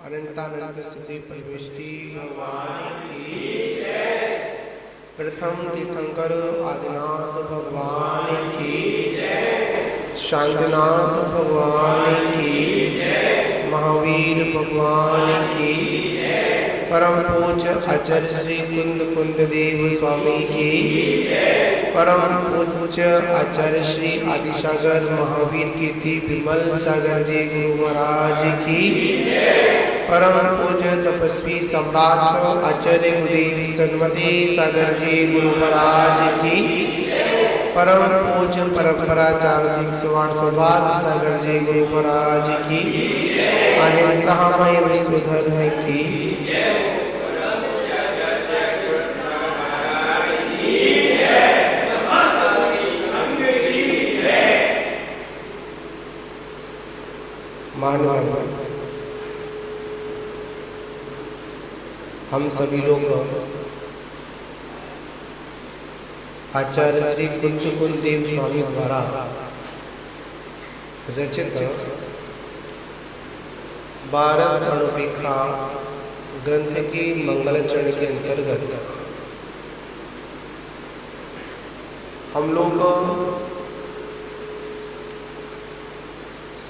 अनंतानंत सिद्धि परमेष्टि भगवान की प्रथम तीर्थंकर आदिनाथ भगवान की शांतिनाथ भगवान की महावीर भगवान की परम पूज्य आचार्य श्री कुंद देव स्वामी की परम पूज्य आचार्य श्री आदिसागर महावीर कीर्ति विमल सागर जी गुरु महाराज की परम पूज्य तपस्वी सम्राट आचार्य गुरुदेव सन्मति सागर जी गुरु महाराज की परम पूज्य परंपराचार्य सिंह सुवर्ण सौभाग्य सागर जी गुरु महाराज की अहिंसामय विश्व धर्म की मानव हम सभी लोग आचार्य श्री कुंद देव स्वामी द्वारा रचित 12 स्वर्णरेखा ग्रंथ की मंगलाचरण के अंतर्गत हम लोग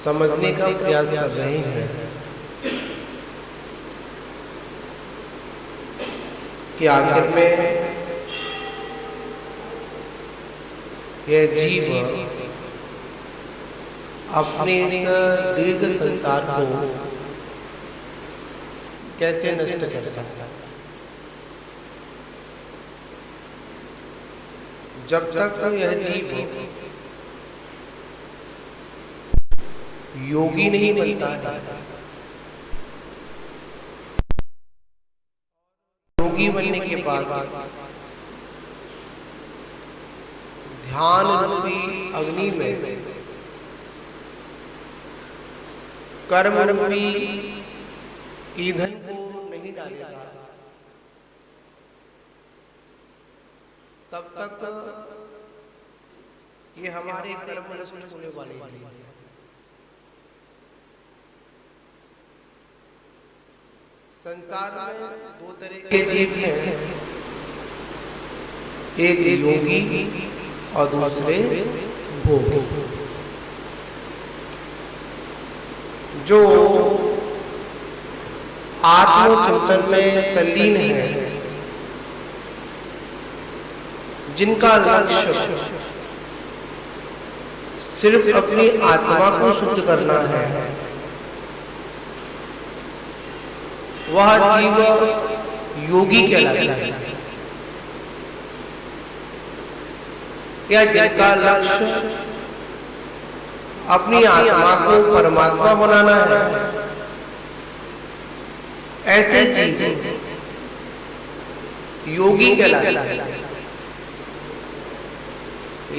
समझने का प्रयास कर रहे हैं कि आखिर में यह जीव अपने इस दीर्घ संसार को कैसे नष्ट करता है। जब तक यह जीव योगी नहीं बनता है, योगी बनने के बाद ध्यान रूपी अग्नि में कर्म रूपी ईंधन को नहीं डालेगा, तब तक ये हमारे कर्म नष्ट होने वाले हैं। संसार में 2 तरह के जीव हैं, एक योगी और दूसरे भोगी। जो आत्मचिंतन में तल्लीन है, जिनका लक्ष्य सिर्फ अपनी आत्मा को शुद्ध करना है, वह जीव योगी कहलाता है। या जिनका लक्ष्य अपनी आत्मा को परमात्मा बनाना है, ऐसे जीव योगी कहलाता है।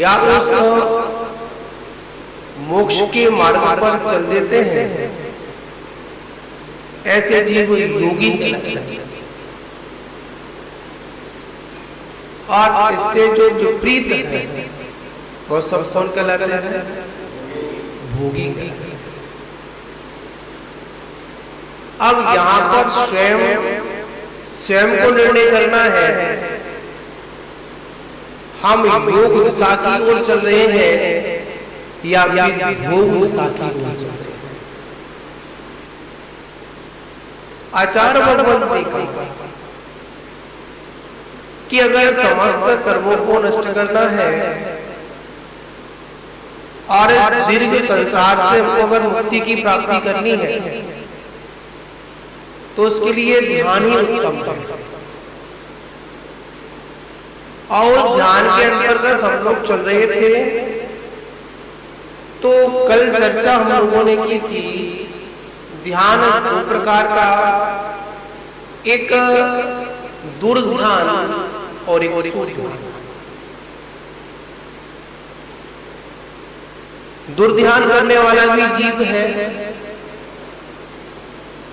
या उस मोक्ष के मार्ग पर चल देते हैं, ऐसे जीव योगी कहलाते हैं। और इससे जो विपरीत है वो सब कौन कहलाते हैं? भोगी। अब यहाँ पर स्वयं को निर्णय करना है, हम योग दिशा की ओर चल रहे हैं या भोग दिशा की ओर चल रहे हैं। आचार्य भगवत ने कहा कि अगर समस्त कर्मों को नष्ट करना है और इस दीर्घ संसार से हमको अगर मुक्ति की प्राप्ति करनी है, तो उसके लिए ध्यान ही उत्तम है। और ध्यान के अंतर्गत हम लोग चल रहे थे, तो कल चर्चा हम लोगों ने की थी ध्यान 2 प्रकार का, एक दुर्ध्यान और एक सुध्यान। दुर्ध्यान करने वाला भी जीव है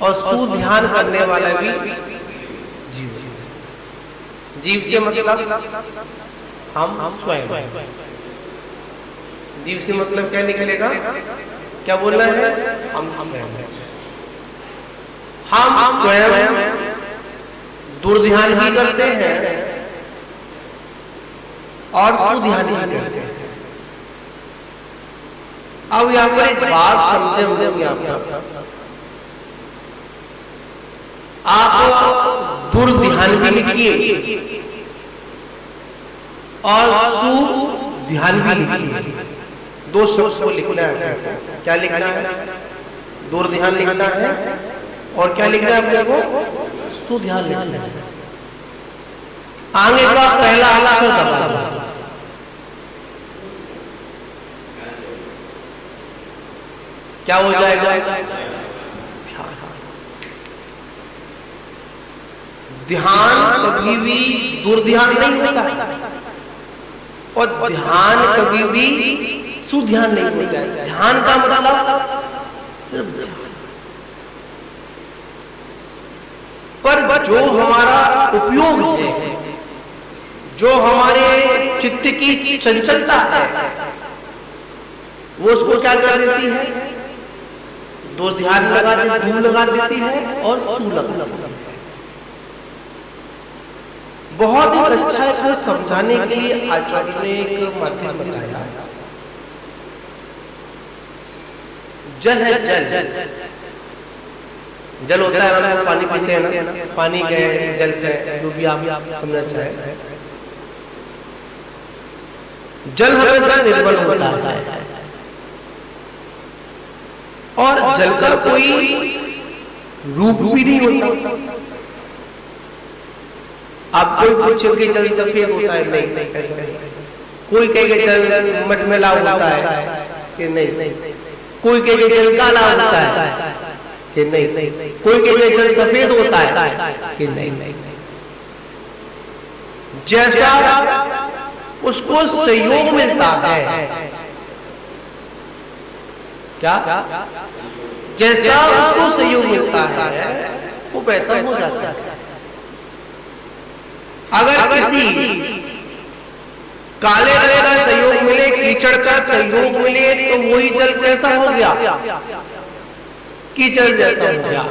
और सुध्यान करने वाला भी जीव। जीव से मतलब हम स्वयं। जीव से मतलब क्या निकलेगा? क्या बोलना है? हम स्वयं दुर्ध्यान भी करते हैं और सुध्यान भी करते हैं। अब यहां पर एक बात समझे मुझे, आप दुर्ध्यान भी लिखिए और सुध्यान भी लिखिए। दो शब्द को लिखना है। क्या लिखना है? दुर्ध्यान लिखना है और क्या लिखना है अपने को? सुध्यान लिखना है। आगे का पहला अक्षर दबा दो। क्या हो जाएगा? ध्यान कभी भी दुर्ध्यान नहीं होता और ध्यान कभी भी सुध्यान नहीं होता है। ध्यान का मतलब सिर्फ ध्यान। पर जो हमारा उपयोग है, जो हमारे चित्त की चंचलता है, वो उसको क्या कर देती है? दुर्ध्यान लगा देती, धूम लगा देती है और सू लगा देती है। बहुत ही अच्छा इसको समझाने के लिए आचार्य ने एक माध्यम बताया। जल है, जल होता है ना, पानी पीते हैं ना, पानी गए, जल गए, जो भी आप समझना चाहे। जल हमेशा निर्मल होता है और जल का कोई रूप भी नहीं होता। आप कोई पूछोगे जल सफेद होता है, नहीं, ऐसा नहीं। कोई कहेगा जल मटमैला होता है कि नहीं, कोई कहेगा जल काला होता है कि नहीं, कोई कहेगा जल सफेद होता है कि नहीं। जैसा उसको सहयोग मिलता है, क्या जैसा उसको सहयोग मिलता है वो वैसा हो जाता है। अगर किसी काले रंग का सहयोग मिले, कीचड़ का सहयोग मिले, तो वही जल कैसा हो गया? कीचड़ जैसा हो गया।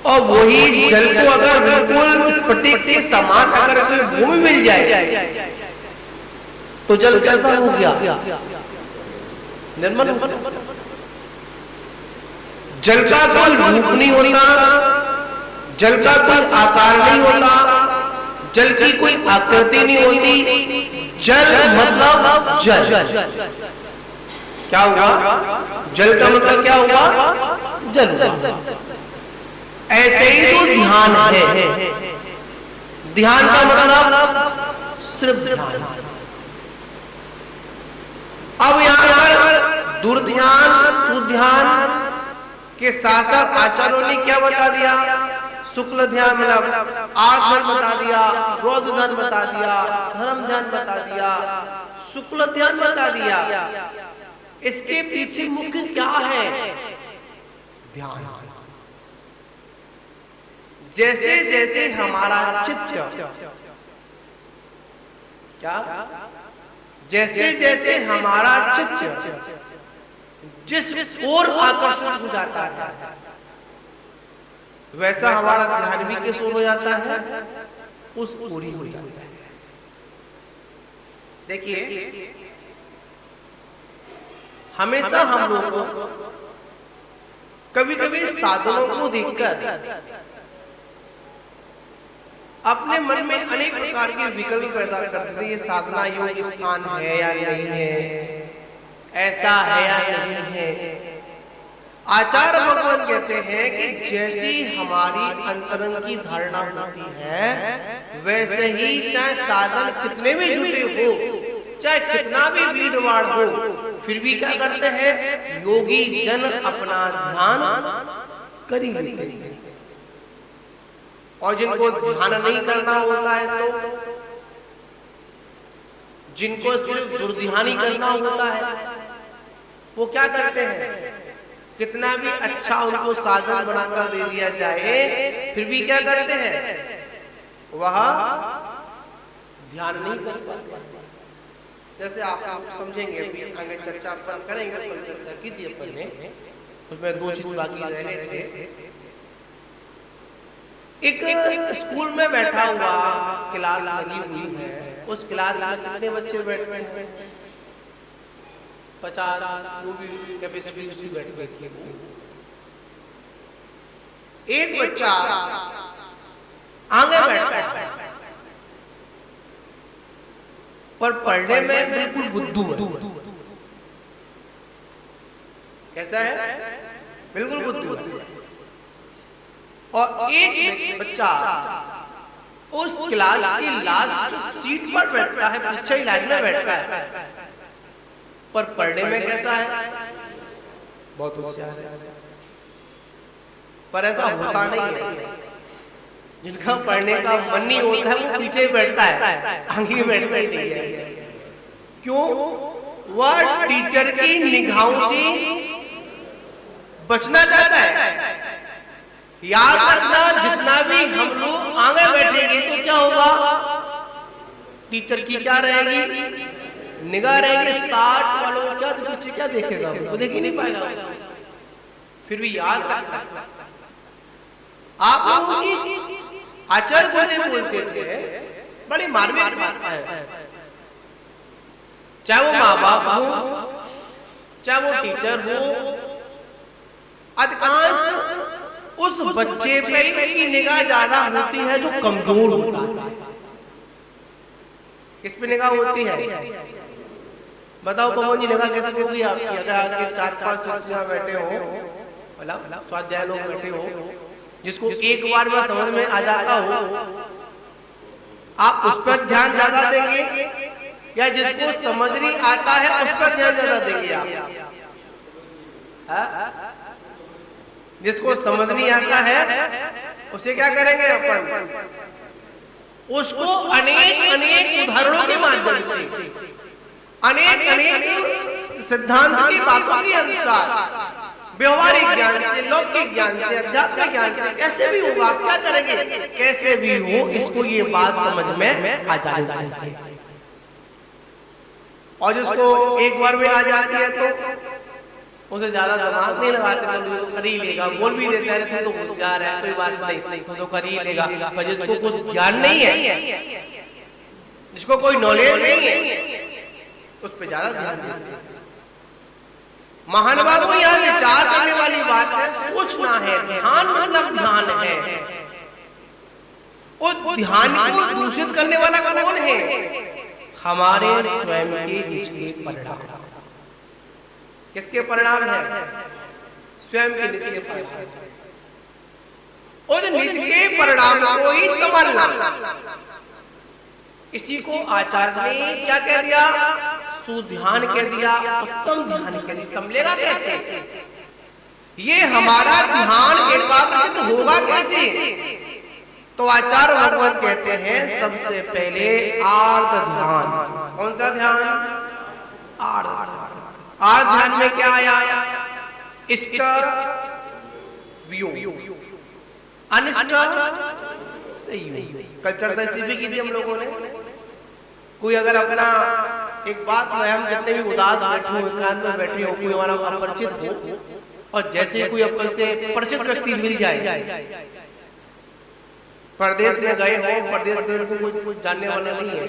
और वही जल को अगर बिल्कुल स्फटिक के समान अगर भूमि मिल जाए तो जल कैसा हो गया? निर्मल हो गया। जल का कोई रूप नहीं होता, जल का कोई आकार नहीं होता, जल की कोई आकृति नहीं होती। जल मतलब जल। क्या हुआ? जल का मतलब क्या हुआ? जल। ऐसे ही तो ध्यान है। ध्यान का मतलब सिर्फ ध्यान। अब यहां पर दुर्ध्यान सुध्यान के साथ साथ आचार्यों ने क्या बता दिया? शुक्ल ध्यान मतलब आत्मन बता दिया, क्रोध ध्यान बता दिया, धर्म ध्यान बता दिया, शुक्ल ध्यान बता दिया। इसके पीछे मुख्य क्या है? ध्यान। जैसे जैसे हमारा चित्त क्या जैसे जैसे हमारा चित्त जिस ओर आकर्षित हो जाता है, वैसा हमारा ध्यान भी किस ओर हो जाता है? उस ओर ही हो जाता है। देखिए, हमेशा हम लोग को कभी कभी साधनों को देखकर अपने मन में अनेक प्रकार के विकल्प पैदा करते थे। ये साधना योग स्थान है या नहीं है, ऐसा है या नहीं है। आचार्य भगवान कहते हैं कि जैसी हमारी अंतरंग की धारणा होती है, वैसे ही चाहे साधन कितने भी जुटे हो, चाहे कितना भी भीड़ भाड़ हो, फिर भी क्या करते हैं? योगी जन अपना ध्यान कर ही लेते हैं। और जिनको ध्यान नहीं करना होता है, तो जिनको सिर्फ दुर्ध्यानी करना होता है, वो क्या करते हैं? कितना भी अच्छा उनको साधन बनाकर दे दिया जाए, फिर भी क्या करते हैं? वह ध्यान नहीं कर पाते। जैसे आप समझेंगे, अभी आगे चर्चा अपन करेंगे, पर चर्चा की थी अपन ने, उसमें दो चीज बाकी रह गए थे। एक स्कूल में बैठा हुआ क्लास लगी हुई है, उस क्लास में कितने बच्चे बैठते हैं? 50 कैपेसिटी उसकी बैठी है। एक बच्चा आगे बैठता है पर पढ़ने में बिल्कुल बुद्धू है। कैसा है? बिल्कुल बुद्धू है। और एक बच्चा उस क्लास की लास्ट सीट पर बैठता है, पीछे ही लाइन में बैठता है, पर पढ़ने में कैसा है? बहुत होशियार है। पर ऐसा होता नहीं है। जिनका पढ़ने का मन नहीं होता है वो पीछे ही बैठता है, आगे बैठता ही नहीं है। क्यों? वह टीचर की निगाहों से बचना चाहता है। याद रखना, जितना भी हम लोग आगे बैठेंगे तो क्या होगा? टीचर की क्या रहेगी? निगाह रहेगी। 60 वालों को क्या पीछे क्या देखेगा? वो देख ही नहीं पाएगा। फिर भी याद रखना, आप लोगों की आचार्य गुरुदेव बोलते थे, बड़ी मार्मिक बात है, चाहे वो माँ बाप हो, चाहे वो टीचर हो, अधिकांश उस बच्चे पे की निगाह ज्यादा होती है जो कमजोर होता है। किस पे निगाह होती है? बताओ कौन जी निगाह कैसे होगी आपकी? अगर आपके 4-5 शिष्य बैठे हो, मतलब स्वाध्याय लोग बैठे हो, जिसको एक बार में समझ में आ जाता हो, आप उस पर ध्यान ज्यादा देंगे या जिसको समझ नहीं आता है उस पर ध्यान ज्यादा देंगे आप? जिसको समझ नहीं आता है उसे क्या करेंगे अपन? उसको अनेक उदाहरणों के माध्यम से, अनेक सिद्धांत की बातों के अनुसार, व्यवहारिक ज्ञान से, लौकिक ज्ञान से, अध्यात्मिक ज्ञान से, कैसे भी होगा आप क्या करेंगे? कैसे भी हो इसको ये बात समझ में आ जानी चाहिए। और जिसको एक बार में आ जाती है तो उसे ज्यादा दिमाग नहीं लगाते, तो कर ही लेगा। बोल भी देता है तो होशियार है, कोई बात नहीं, तो कर ही लेगा। पर जिसको कुछ ज्ञान नहीं है, जिसको कोई नॉलेज नहीं है, उस पर ज्यादा ध्यान देते हैं। महानुभाव को यहाँ विचार करने वाली बात है, सोचना है। ध्यान मतलब ध्यान है। उस ध्यान को दूषित करने वाला कौन है? हमारे स्वयं के निचले परिणाम। किसके परिणाम है? स्वयं के निचले परिणाम। उस निचले परिणाम को ही संभालना। इसी को आचार्य ने क्या कह दिया? सुध्यान कह दिया, उत्तम ध्यान कह दिया। संभलेगा कैसे? ये हमारा ध्यान एकाग्रचित होगा कैसे? तो आचार्य भगवत कहते हैं सबसे पहले आर्त ध्यान। कौन सा ध्यान? आर्त ध्यान में क्या आया? इष्ट वियोग, अनिष्ट संयोग। कल चर्चा इसी भी की थी हम लोगों ने। कोई अगर अपना एक बात में, हम जितने भी उदास बैठे हो, एकांत में बैठे हो, कोई हमारा अपरिचित हो, और जैसे कोई अपन से परिचित व्यक्ति मिल जाए, परदेश में गए हो, परदेश में कोई जानने वाला नहीं है,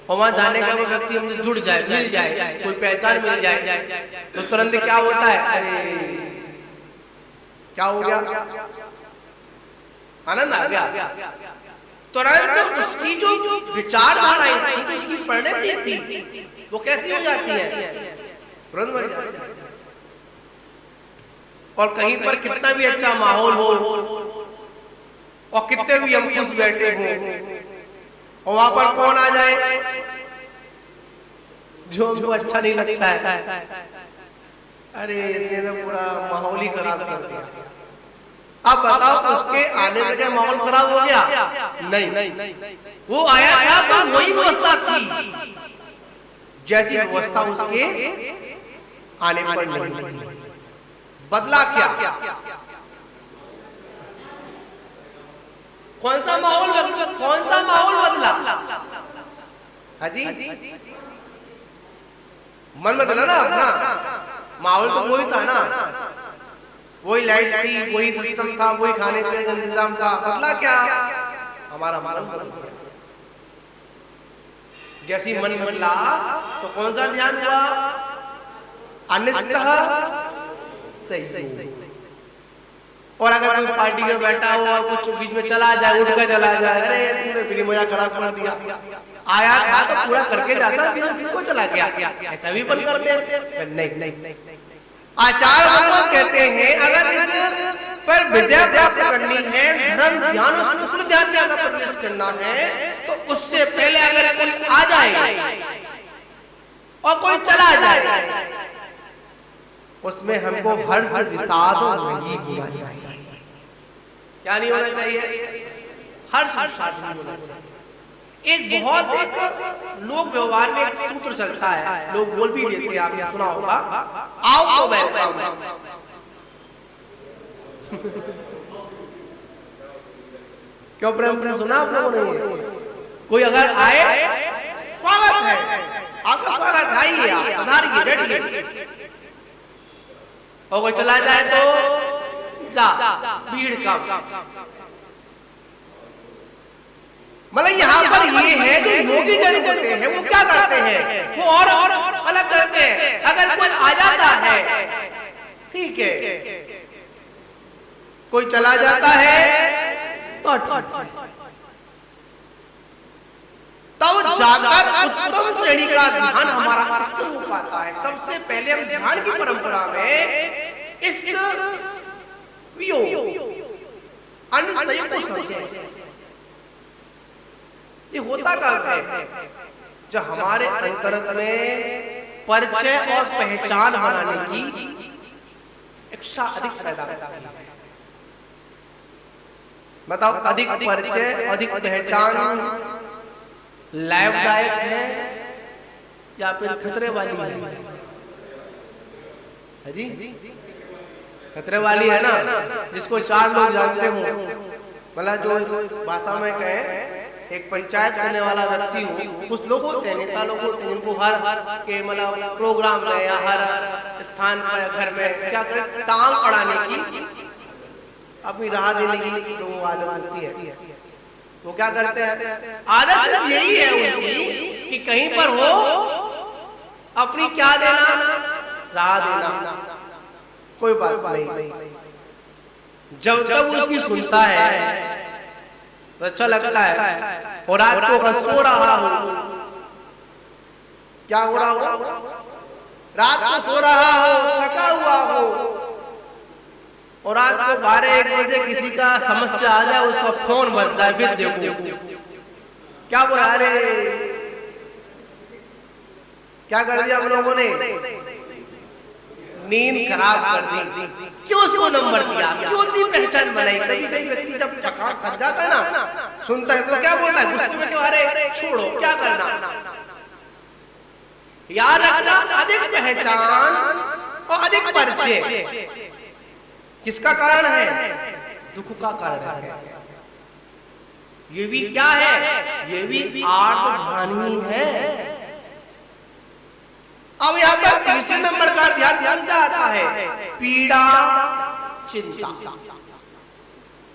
और वहां जाने का वो व्यक्ति हमसे जुड़ जाए, मिल जाए, कोई पहचान मिल जाए, तो तुरंत क्या होता है? अरे क्या हो गया? आनंद आ गया। तुरंत उसकी जो विचारधाराएं थी, जो उसकी परिणति थी, वो कैसी हो जाती है? तुरंत बन जाती है। और कहीं पर कितना भी अच्छा माहौल हो और कितने भी हम खुश बैठे हो, और वहां पर कौन आ जाए जो हमको अच्छा नहीं लगता है, अरे इसने तो पूरा माहौल ही खराब कर दिया। अब बताओ, उसके आने से क्या माहौल खराब हो गया? नहीं, वो आया था तो वही व्यवस्था थी जैसी व्यवस्था उसके आने पर नहीं। बदला क्या? कौन सा माहौल बदला? हाजी मन बदला ना अपना, माहौल तो वही था ना, वही लाइट थी, वही सिस्टम था, वही खाने पीने का इंतजाम था, बदला क्या? हमारा मन। जैसी मन बदला तो कौन सा ध्यान हुआ? अनिष्ट सही। और अगर कोई पार्टी में बैठा हो और कुछ बीच में चला जाए, उठ कर चला जाए, अरे तुमने फिर मजा खराब कर दिया, आया था तो पूरा करके जाता, फिर को चला गया, ऐसा भी बंद कर दे। नहीं, आचार्य भगवान कहते हैं अगर इस पर विजय प्राप्त करनी है, धर्म ध्यान और शुक्र ध्यान में अगर प्रवेश करना है, तो उससे पहले अगर कोई आ जाए और कोई चला जाए, उसमें हमको हर्ष विषाद नहीं होना चाहिए। क्या नहीं होना चाहिए? हर्ष विषाद नहीं होना चाहिए। एक बहुत लोक व्यवहार में एक सूत्र चलता है, लोग बोल भी देते हैं, आपने सुना होगा, आओ तो वेलकम। क्यों प्रेम प्रेम सुना आप लोगों ने? कोई अगर आए, स्वागत है, आपका स्वागत है, आइए आप पधारिए, बैठिए। और कोई चला जाए तो जा, भीड़ कम। मतलब यहाँ पर ये है जो योगी जन होते हैं वो क्या करते हैं, वो और अलग करते हैं। अगर कोई आ जाता है ठीक है, कोई चला जाता है तो तब जाकर उत्तम श्रेणी का ध्यान हमारा इष्ट हो पाता है। सबसे पहले हम ध्यान की परंपरा में इष्ट वियोग अनुसय को समझें। ये होता कब है? जब हमारे अंतरंग में परिचय और पहचान बनाने की इच्छा अधिक पैदा होती है। बताओ, अधिक परिचय, अधिक पहचान लाभदायक है या फिर खतरे वाली है जी? खतरे वाली है ना, जिसको चार लोग जानते हो। मतलब जो भाषा में कहे, एक पंचायत करने वाला व्यक्ति हो, कुछ लोग होते हैं, नेता लोग होते हैं, जिनको हर के मतलब प्रोग्राम में या हर स्थान पर घर में क्या करें, टांग अड़ाने की, अपनी राह देने की जो आदत होती है, वो क्या करते हैं? आदत सिर्फ यही है उनकी कि कहीं पर हो अपनी क्या देना, राह देना, कोई बात नहीं। जब तक उसकी सुनता है तो अच्छा लगता है। और रात को सो रहा हो, क्या हो रहा हो? रात को सो रहा हो, थका हुआ हो, और रात को 12-1 बजे किसी का समस्या आ जाए, उसका फोन बज जाए, फिर देखो क्या बोला, अरे क्या कर दिया हम लोगों ने, नींद खराब कर दी। क्यों उसको नंबर दिया, क्यों दी पहचान बनाई? कभी कभी व्यक्ति जब थक जाता है ना, सुनता है तो क्या बोलता है, गुस्से में क्यों, अरे छोड़ो, क्या करना। याद रखना, अधिक पहचान और अधिक परिचय किसका कारण है? दुख का कारण है। ये भी क्या है? ये भी आर्तधानी है। अब यहाँ पर तीसरे नंबर का ध्यान आता है, पीड़ा चिंता।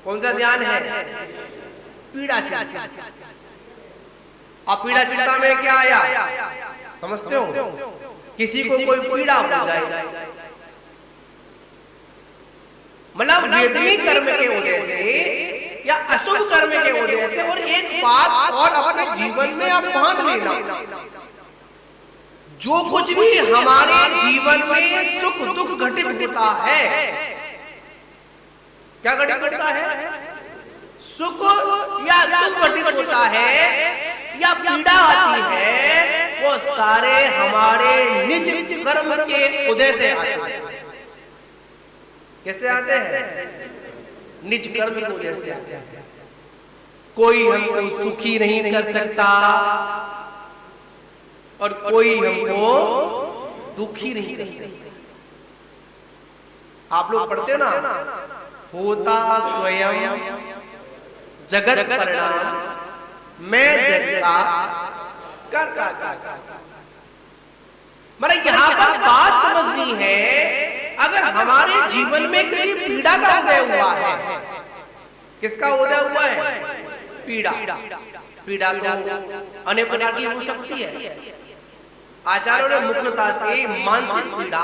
कौन सा ध्यान है? पीड़ा चिंता। अब पीड़ा चिंता में क्या आया, समझते हो? किसी को कोई पीड़ा हो जाए, मतलब वेदनी कर्म के वजह से या अशुभ कर्म के वजह से, और एक बात और अपने जीवन में आप बांध लेना, जो कुछ भी हमारे जीवन में सुख दुख घटित होता है, क्या घटित होता है? सुख या दुख घटित होता है या पीड़ा आती है, वो सारे हमारे निज कर्म के उदय से आते हैं। कैसे आते हैं? निज कर्म की वजह से आते हैं। कोई हमको सुखी नहीं कर सकता और कोई हमको दुखी नहीं कर सकता। आप लोग पढ़ते ना, होता स्वयं जगत परिणाम, मैं जग का करता। मतलब यहाँ पर बात समझनी है, अगर हमारे जीवन में किसी पीड़ा का उदय हुआ है, किसका उदय हुआ है? पीड़ा। पीड़ा तो अनेक प्रकार की हो सकती है। आचार्यों ने मुख्यतः से मानसिक पीड़ा,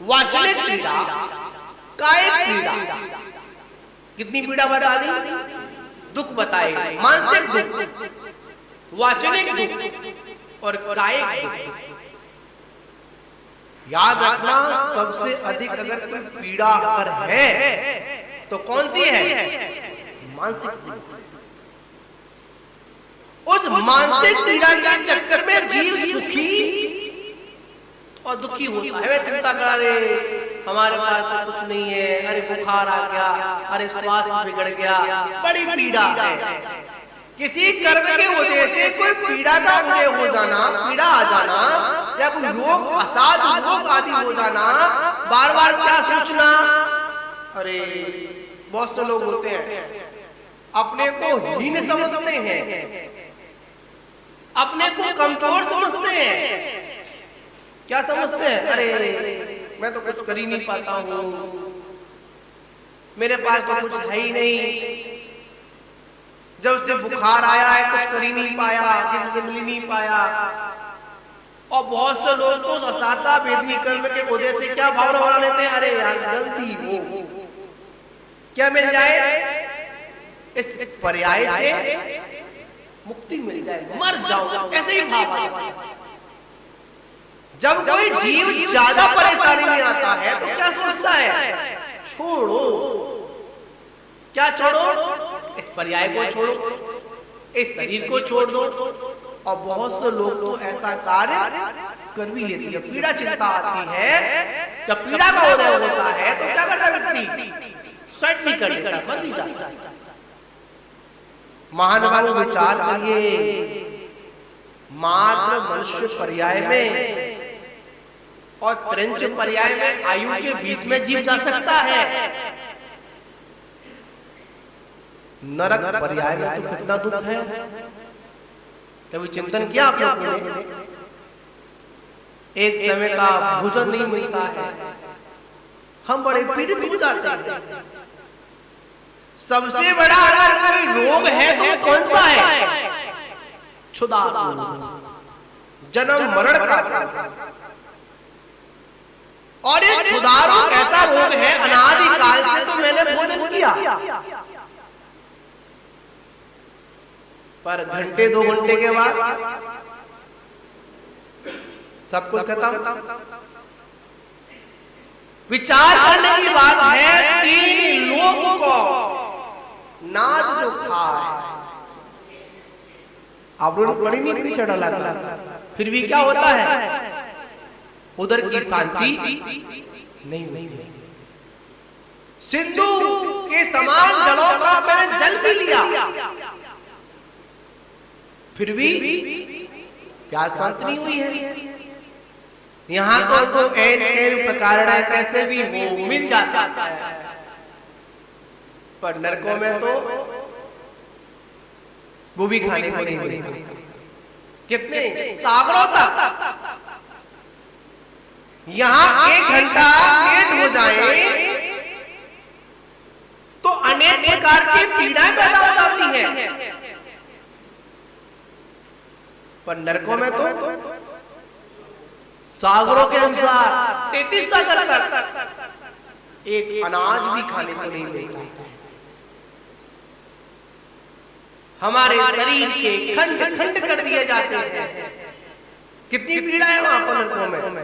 वाचनिक पीड़ा, कायिक पीड़ा, कितनी पीड़ा बता दी? दुख बताए, मानसिक दुख, वाचनिक दुख और कायिक दुख। याद रखना, सबसे अधिक अगर कोई पीड़ा अगर है तो कौन सी है? मानसिक। उस मानसिक पीड़ा के चक्कर में जीव सुखी और दुखी होता है। वे चिंता कर रहे हमारे पास तो कुछ नहीं है, अरे बुखार आ गया, अरे स्वास्थ्य बिगड़ गया, बड़ी पीड़ा है। किसी कर्म के वजह से कोई पीड़ा का उदय हो जाना, पीड़ा आ जाना, या कोई रोग, असाध्य रोग आदि हो जाना, बार बार क्या सोचना? अरे बहुत से लोग होते हैं अपने को हीन समझते हैं, अपने को कमजोर समझते हैं। क्या समझते हैं? अरे मैं तो कुछ कर ही नहीं पाता हूं, मेरे पास तो कुछ है ही नहीं, जब से बुखार आया है कुछ कर ही नहीं पाया, किसी से मिल नहीं पाया। और बहुत से लोग तो असाता वेदनी कर्म के वजह से क्या भावना बना लेते हैं? अरे यार जल्दी हो क्या मिल जाए, इस पर्याय से मुक्ति मिल जाए, मर जाओ, ऐसे ही भाव। जब कोई जीव ज्यादा परेशानी में आता है तो क्या सोचता है? छोड़ो। क्या छोड़ो? इस पर्याय को छोड़ो, इस शरीर को छोड़ दो। और बहुत से लोग तो ऐसा कार्य कर भी लेते हैं। पीड़ा चिंता आती है, जब पीड़ा का उदय होता है तो क्या करता है व्यक्ति? स्वेट भी कर लेता, मर भी जाता है। महानुभाव विचार करिए, मात्र मनुष्य पर्याय में और त्रिंच पर्याय में आयु के बीच में जीव जा सकता है। नरक पर्याय में तो कितना दुख है, कभी चिंतन किया आप लोगों ने? एक समय का भोजन नहीं मिलता है, हम बड़े पीड़ित हो जाते हैं। सबसे बड़ा अगर कोई रोग है तो कौन सा है? क्षुधा, जन्म मरण का। और एक क्षुधा रोग ऐसा रोग है, अनादि काल से तो मैंने भोजन किया, पर घंटे 2 घंटे के बाद सब कुछ खत्म। विचार करने की बात है, 3 लोगों को नाच जो खाए, आप लोग बड़ी नींद चढ़ा लगा, फिर भी क्या होता है? उधर की शांति नहीं हुई। सिंधु के समान जलों का मैंने जल भी लिया, फिर भी प्यास शांत नहीं हुई है। यहाँ तो एन प्रकार कैसे भी वो मिल जाता है, पर नरकों में तो वो भी खाने को नहीं मिलेगा। कितने सागरों तक। यहाँ 1 घंटा लेट हो जाए तो अनेक प्रकार की पीड़ाएं पैदा हो जाती हैं, पर नरकों में तो सागरों के अनुसार 33 साल तक एक अनाज भी खाने को नहीं मिलता। हमारे शरीर के खंड खंड कर दिए जाते हैं। कितनी पीड़ा है वहां पर नरकों में।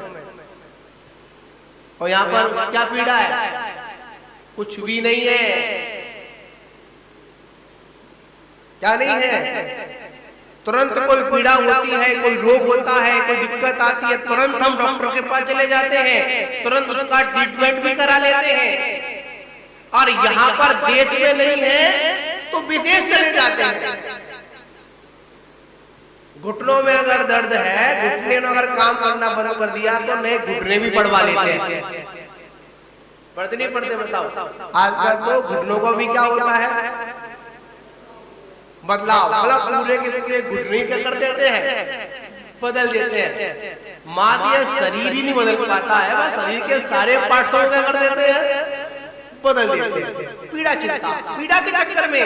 और यहाँ पर क्या पीड़ा है? कुछ भी नहीं है। क्या नहीं है? तुरंत कोई पीड़ा होती है, कोई रोग होता है, कोई दिक्कत आती है, तुरंत हम डॉक्टर के पास चले जाते हैं, तुरंत उसका ट्रीटमेंट भी करा लेते हैं। और यहाँ पर देश में नहीं है तो विदेश चले जाते हैं। घुटनों में अगर दर्द है, घुटने ने अगर काम करना बंद कर दिया तो नए घुटने भी पड़वा लेते हैं। पढ़ते नहीं पढ़ते बताओ? आजकल तो घुटनों को भी क्या होता है? बदलाव। मतलब पूरे के पूरे घुटने क्या कर देते हैं, बदल देते हैं। मात्र शरीर ही नहीं बदल पाता है, बस शरीर के सारे पार्ट को क्या कर देते हैं, बदल देते हैं। पीड़ा चिंता, पीड़ा के चक्कर में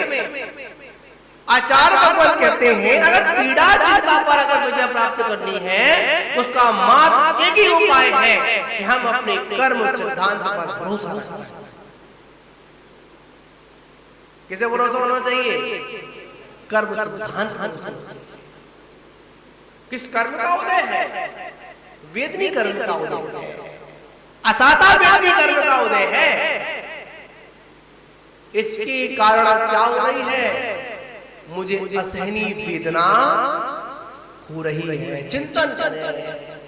आचार्य भगवान कहते हैं अगर पीड़ा चिंता पर अगर विजय प्राप्त करनी है उसका मात्र एक ही उपाय है कि हम अपने कर्म सिद्धांत पर भरोसा रखें। किसे भरोसा होना चाहिए? कर्म सिद्धांत। किस कर्म का उदय है? वेदनी कर्म का उदय है, अचाता वेदनी कर्म का उदय है। इसके कारण क्या हो रही है? मुझे असहनीय वेदना हो रही है। चिंतन करें,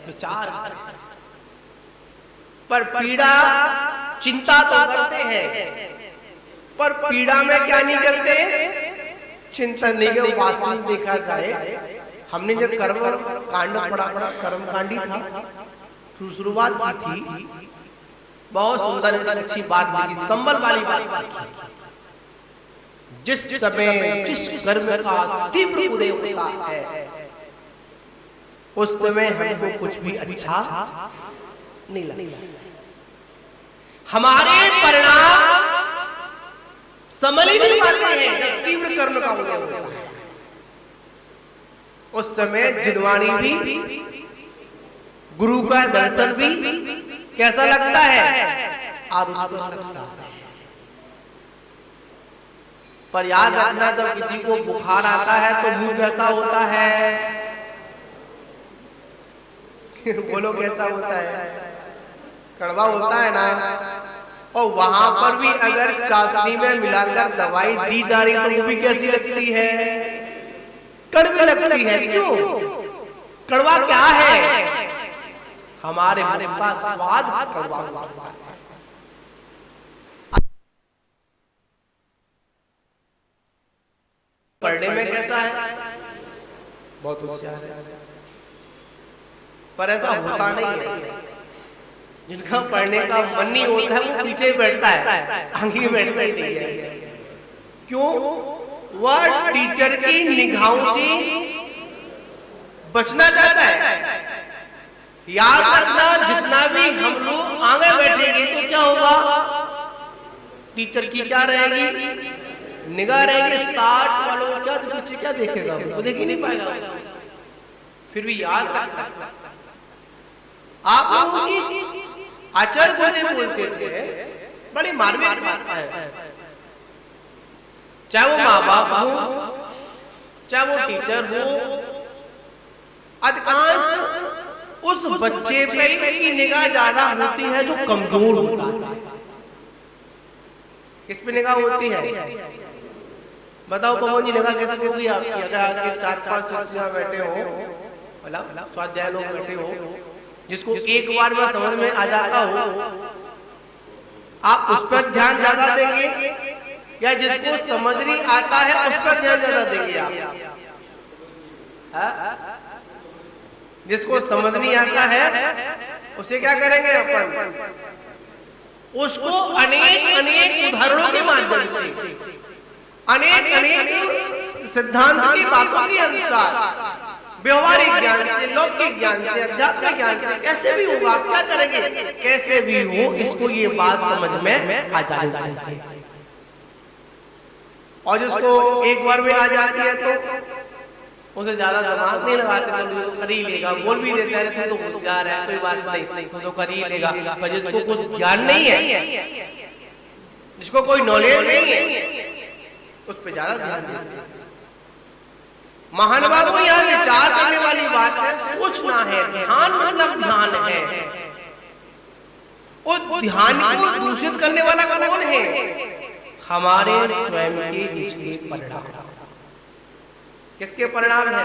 विचार करें। पर पीड़ा चिंता तो करते हैं, पर पीड़ा में क्या नहीं करते? चिंतन नहीं करते। वास्तविक देखा जाए हमने जब कर्म कांड पढ़ा, कर्म कांडी था, शुरुआत की थी, बहुत सुंदर अच्छी बात लगी, संबल वाली बात। जिस समय जिस कर्म का तीव्र उदय होता है उस समय हमको कुछ भी अच्छा नहीं लगता। हमारे परिणाम संभल ही नहीं पाते हैं जब तीव्र कर्म का उदय होता है। उस समय जिनवाणी भी, गुरु का दर्शन भी कैसा लगता है? आरुचिकर लगता है। पर याद रखना जब किसी को बुखार आता है तो मुंह कैसा होता है? बोलो कैसा होता है? कड़वा होता है ना। और वहां पर भी अगर चाशनी में मिलाकर दवाई दी जा रही तो वो भी कैसी लगती है? कड़वी लगती है। क्यों? कड़वा क्या है? हमारे मुंह का स्वाद कड़वा होता है। पढ़ने में कैसा है? बहुत होशियार है, पर ऐसा होता नहीं है। जिनका पढ़ने का मन नहीं होता है वो पीछे बैठता है, आगे बैठता ही नहीं है। क्यों? वह टीचर की निगाहों से बचना चाहता है। याद रखना जितना भी हम लोग आगे बैठेंगे तो क्या होगा? टीचर की क्या रहेगी? निगाह रहेगी। 60 वालों को क्या पीछे क्या देखेगा? वो देख ही नहीं पाएगा। फिर भी याद रखना आप लोगों की आचार्य गुरुदेव बोलते थे, बड़ी मार्मिक बात है। चाहे वो माँ बाप हो, चाहे वो टीचर हो, अधिकांश उस बच्चे पे की निगाह ज्यादा होती है जो कमजोर होता है। किस पे निगाह होती है? बताओ कौन जी निगाह कैसे होगी आपकी? अगर आपके 4-5 शिष्य बैठे हो, मतलब स्वाध्याय लोग बैठे हो, जिसको एक बार में समझ में आ जाता हो, आप उस पर ध्यान ज्यादा देंगे या जिसको समझ नहीं आता है उस पर ध्यान ज्यादा देंगे आप? जिसको समझ नहीं आता है उसे क्या करेंगे अपन? उसको अनेक अनेक उदाहरणों के माध्यम से, अनेक अनेक सिद्धांत की बातों के अनुसार, व्यवहारिक ज्ञान से, लौकिक ज्ञान से, आध्यात्मिक ज्ञान से, कैसे भी होगा आप क्या करेंगे? कैसे भी हो इसको ये बात समझ में आ जानी चाहिए। और जिसको एक बार में आ जाती है तो उसे ज्यादा दिमाग नहीं लगाते, चलो तो कर ही लेगा, बोल भी देता है तो होशियार है, कोई बात नहीं, तो कर ही लेगा। पर जिसको कुछ ज्ञान नहीं है, जिसको कोई नॉलेज नहीं है, उस पर ज्यादा ध्यान देते हैं। महानुभावों यहाँ विचार करने वाली बात है, सोचना है। ध्यान मतलब ध्यान है। उस ध्यान को दूषित करने वाला कौन है? हमारे स्वयं के निचले परिणाम। किसके परिणाम है?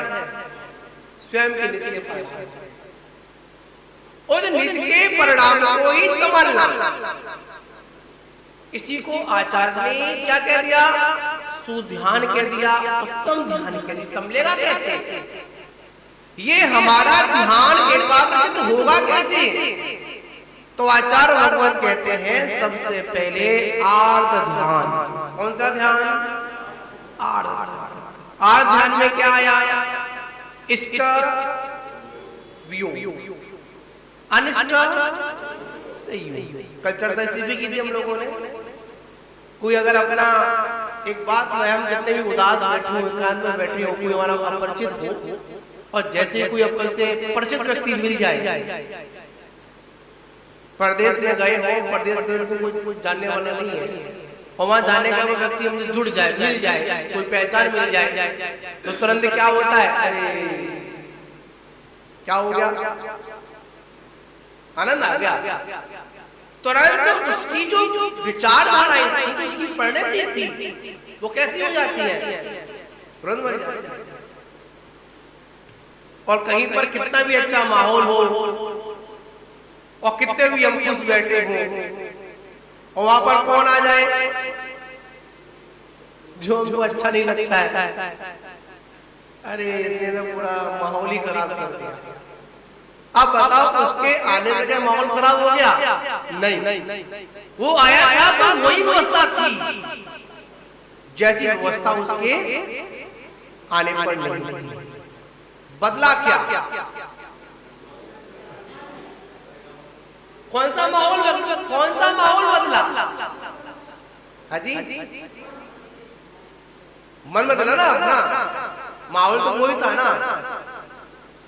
स्वयं के निचले परिणाम। उस निचले परिणाम को ही संभालना। इसी को आचार्य ने क्या कह दिया? सुध्यान कह दिया, उत्तम ध्यान कह दिया। समझेगा कैसे? ये हमारा ध्यान एकाग्रचित होगा कैसे? तो आचार्य भगवान कहते हैं सबसे पहले आर्त ध्यान। कौन सा ध्यान? आर्त ध्यान। आर्त ध्यान में क्या आया? इसका व्यू, अनिष्ट संयोग। कल चर्चा इसी पे की थी हम लोगों ने। कोई अगर अपना एक बात में हम जितने भी उदास बैठे हो, एकांत में बैठे हो, कोई हमारा अपरिचित हो, और जैसे कोई अपन से परिचित व्यक्ति मिल जाए, परदेश में गए हो, परदेश में कोई जानने वाला नहीं है, और वहां जाने का व्यक्ति हमसे जुड़ जाए, मिल जाए, कोई पहचान मिल जाए, तो तुरंत क्या होता है, अरे क्या हो गया, आनंद आ गया। तुरंत उसकी जो विचारधाराएं थी, जो उसकी परिणति थी, वो कैसी हो जाती है, तुरंत बन जाती है। और कहीं पर कितना भी अच्छा माहौल हो और कितने भी हम खुश बैठे हों, और वहां पर कौन आ जाए जो हमको अच्छा नहीं लगता है, अरे इसने तो पूरा माहौल ही खराब कर दिया। अब बताओ उसके आने से क्या माहौल खराब हो गया? नहीं, वो आया था तो वही व्यवस्था थी जैसी व्यवस्था उसके आने पर नहीं। बदला क्या? कौन सा माहौल बदला? हाजी, मन बदला ना अपना। माहौल तो वही था ना,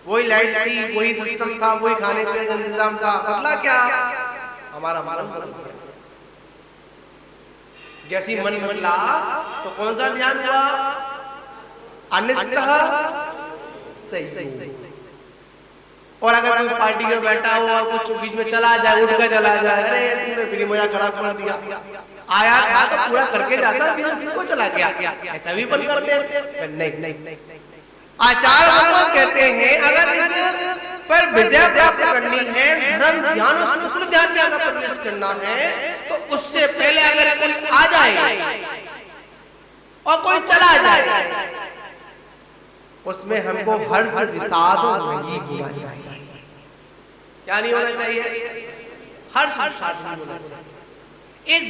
वही लाइट थी, वही सिस्टम था, वही खाने पीने का इंतजाम था। बदला क्या? हमारा मन। जैसी मन बदला तो कौन सा ध्यान हुआ? अनिष्ट सही। और अगर कोई पार्टी में बैठा हो और कुछ बीच में चला जाए, उठ कर चला जाए, अरे तुमने फिर मजा खराब कर दिया, आया था तो पूरा करके जाता, फिर को चला गया, ऐसा भी बंद करते हैं? नहीं। आचार्य भगवान कहते हैं अगर इस पर विजय प्राप्त करनी है, धर्म ध्यान और शुक्ल ध्यान का प्रवेश करना है, तो उससे पहले अगर कोई आ जाए और कोई चला जाए, उसमें हमको हर्ष विषाद नहीं होना चाहिए। क्या नहीं होना चाहिए? हर्ष विषाद नहीं होना चाहिए। एक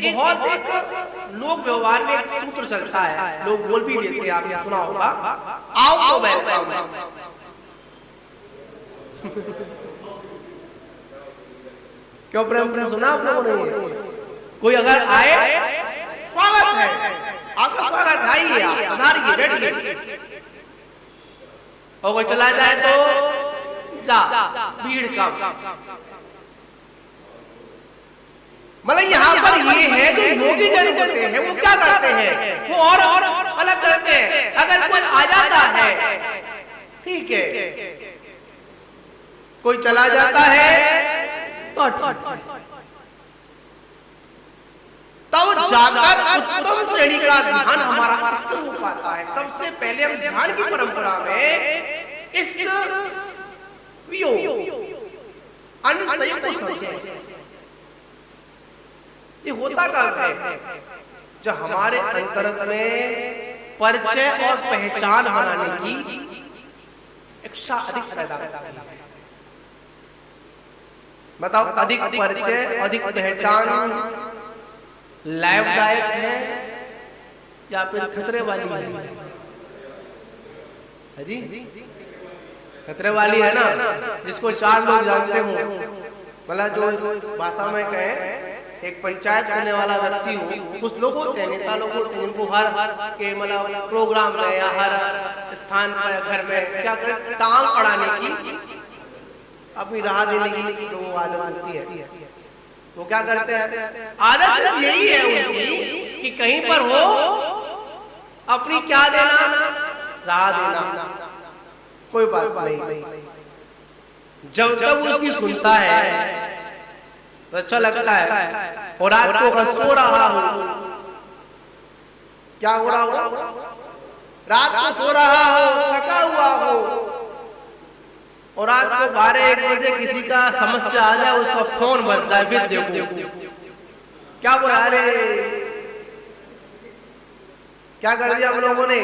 लोक व्यवहार में एक सूत्र चलता है, लोग बोल भी देते हैं, आपने सुना होगा, आओ तो बैठता हूं। क्यों प्रेम सुना आप लोगों ने? कोई अगर आए, स्वागत है, आपका स्वागत है, पधारिए, बैठिए। और कोई चला जाए तो जा, भीड़ कम। मतलब यहाँ पर ये है जो योगी जन होते हैं वो क्या करते हैं, वो और अलग करते हैं। अगर कोई आ जाता है, ठीक है, कोई चला जाता है तो तब जाकर उत्तम श्रेणी का ध्यान हमारा स्थिर हो पाता है। सबसे पहले हम ध्यान की परंपरा में इस को समझें। ये होता कब है? जब हमारे अंतरंग में परिचय और पहचान बनाने की इच्छा अधिक पैदा होती है। बताओ, अधिक परिचय, अधिक पहचान लाभदायक है या फिर खतरे वाली है? जी, खतरे वाली है ना, जिसको 4 लोग जानते हो। मतलब जो भाषा में कहें, एक पंचायत करने वाला व्यक्ति हो, कुछ लोग होते हैं, नेता लोग होते हैं, जिनको हर के मतलब प्रोग्राम में या हर स्थान पर घर में क्या करें, टांग अड़ाने की, अपनी राह देने की जो आदत होती है, वो क्या करते हैं? आदत सिर्फ यही है उनकी कि कहीं पर हो अपनी क्या देना, राह देना, कोई बात नहीं। जब तक उसकी सुनता है तो अच्छा लगता है। और रात को सो रहा हो, क्या हो रहा हो? रात को सो रहा हो, थका हुआ हो, और रात को 12-1 बजे किसी का समस्या आ जाए, उसका फोन बज जाए, फिर देखो क्या बोला, अरे क्या कर दिया हम लोगों ने,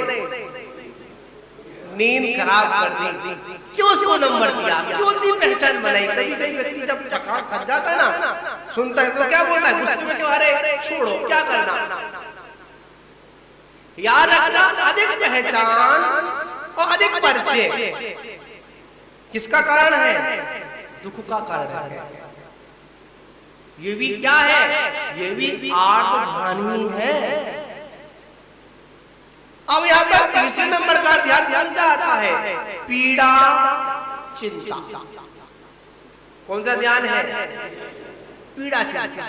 नींद खराब कर दी। क्यों उसको नंबर दिया, क्यों दी पहचान बनाई? कभी कभी व्यक्ति जब थक जाता है ना, सुनता है तो क्या बोलता है, गुस्से में क्यों, अरे छोड़ो, क्या करना। याद रखना, अधिक पहचान और अधिक परिचय किसका कारण है? दुख का कारण है। ये भी क्या है? ये भी आर्तधानी है। अब यहां पर तीसरे नंबर का ध्यान से आता है, पीड़ा चिंता। कौन सा ध्यान है? पीड़ा चिंता।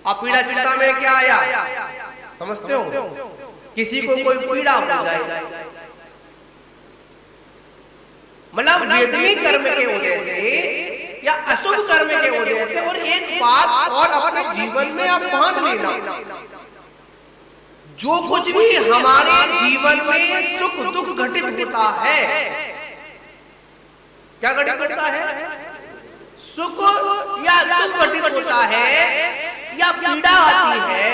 अब पीड़ा चिंता में क्या आया समझते हो? किसी को कोई पीड़ा हो जाए, मतलब वेदनी कर्म के वजह से या अशुभ कर्म के वजह से, और एक बात और अपने जीवन में आप बांध लेना, जो कुछ भी हमारे जीवन में सुख दुख घटित होता है, क्या घटित होता है? सुख या दुख घटित होता है या पीड़ा आती है,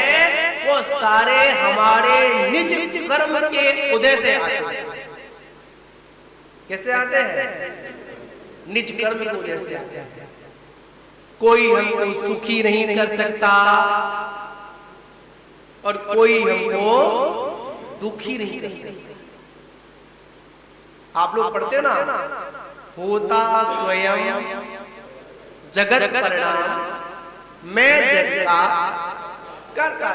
वो सारे हमारे निज कर्म के उदय से आते हैं। कैसे आते हैं? निज कर्म की वजह से आते हैं। कोई हमको सुखी नहीं कर सकता और कोई हमको दुखी नहीं कर सकता। आप लोग पढ़ते हो ना, होता स्वयं जगत परिणाम, मैं जग का करता।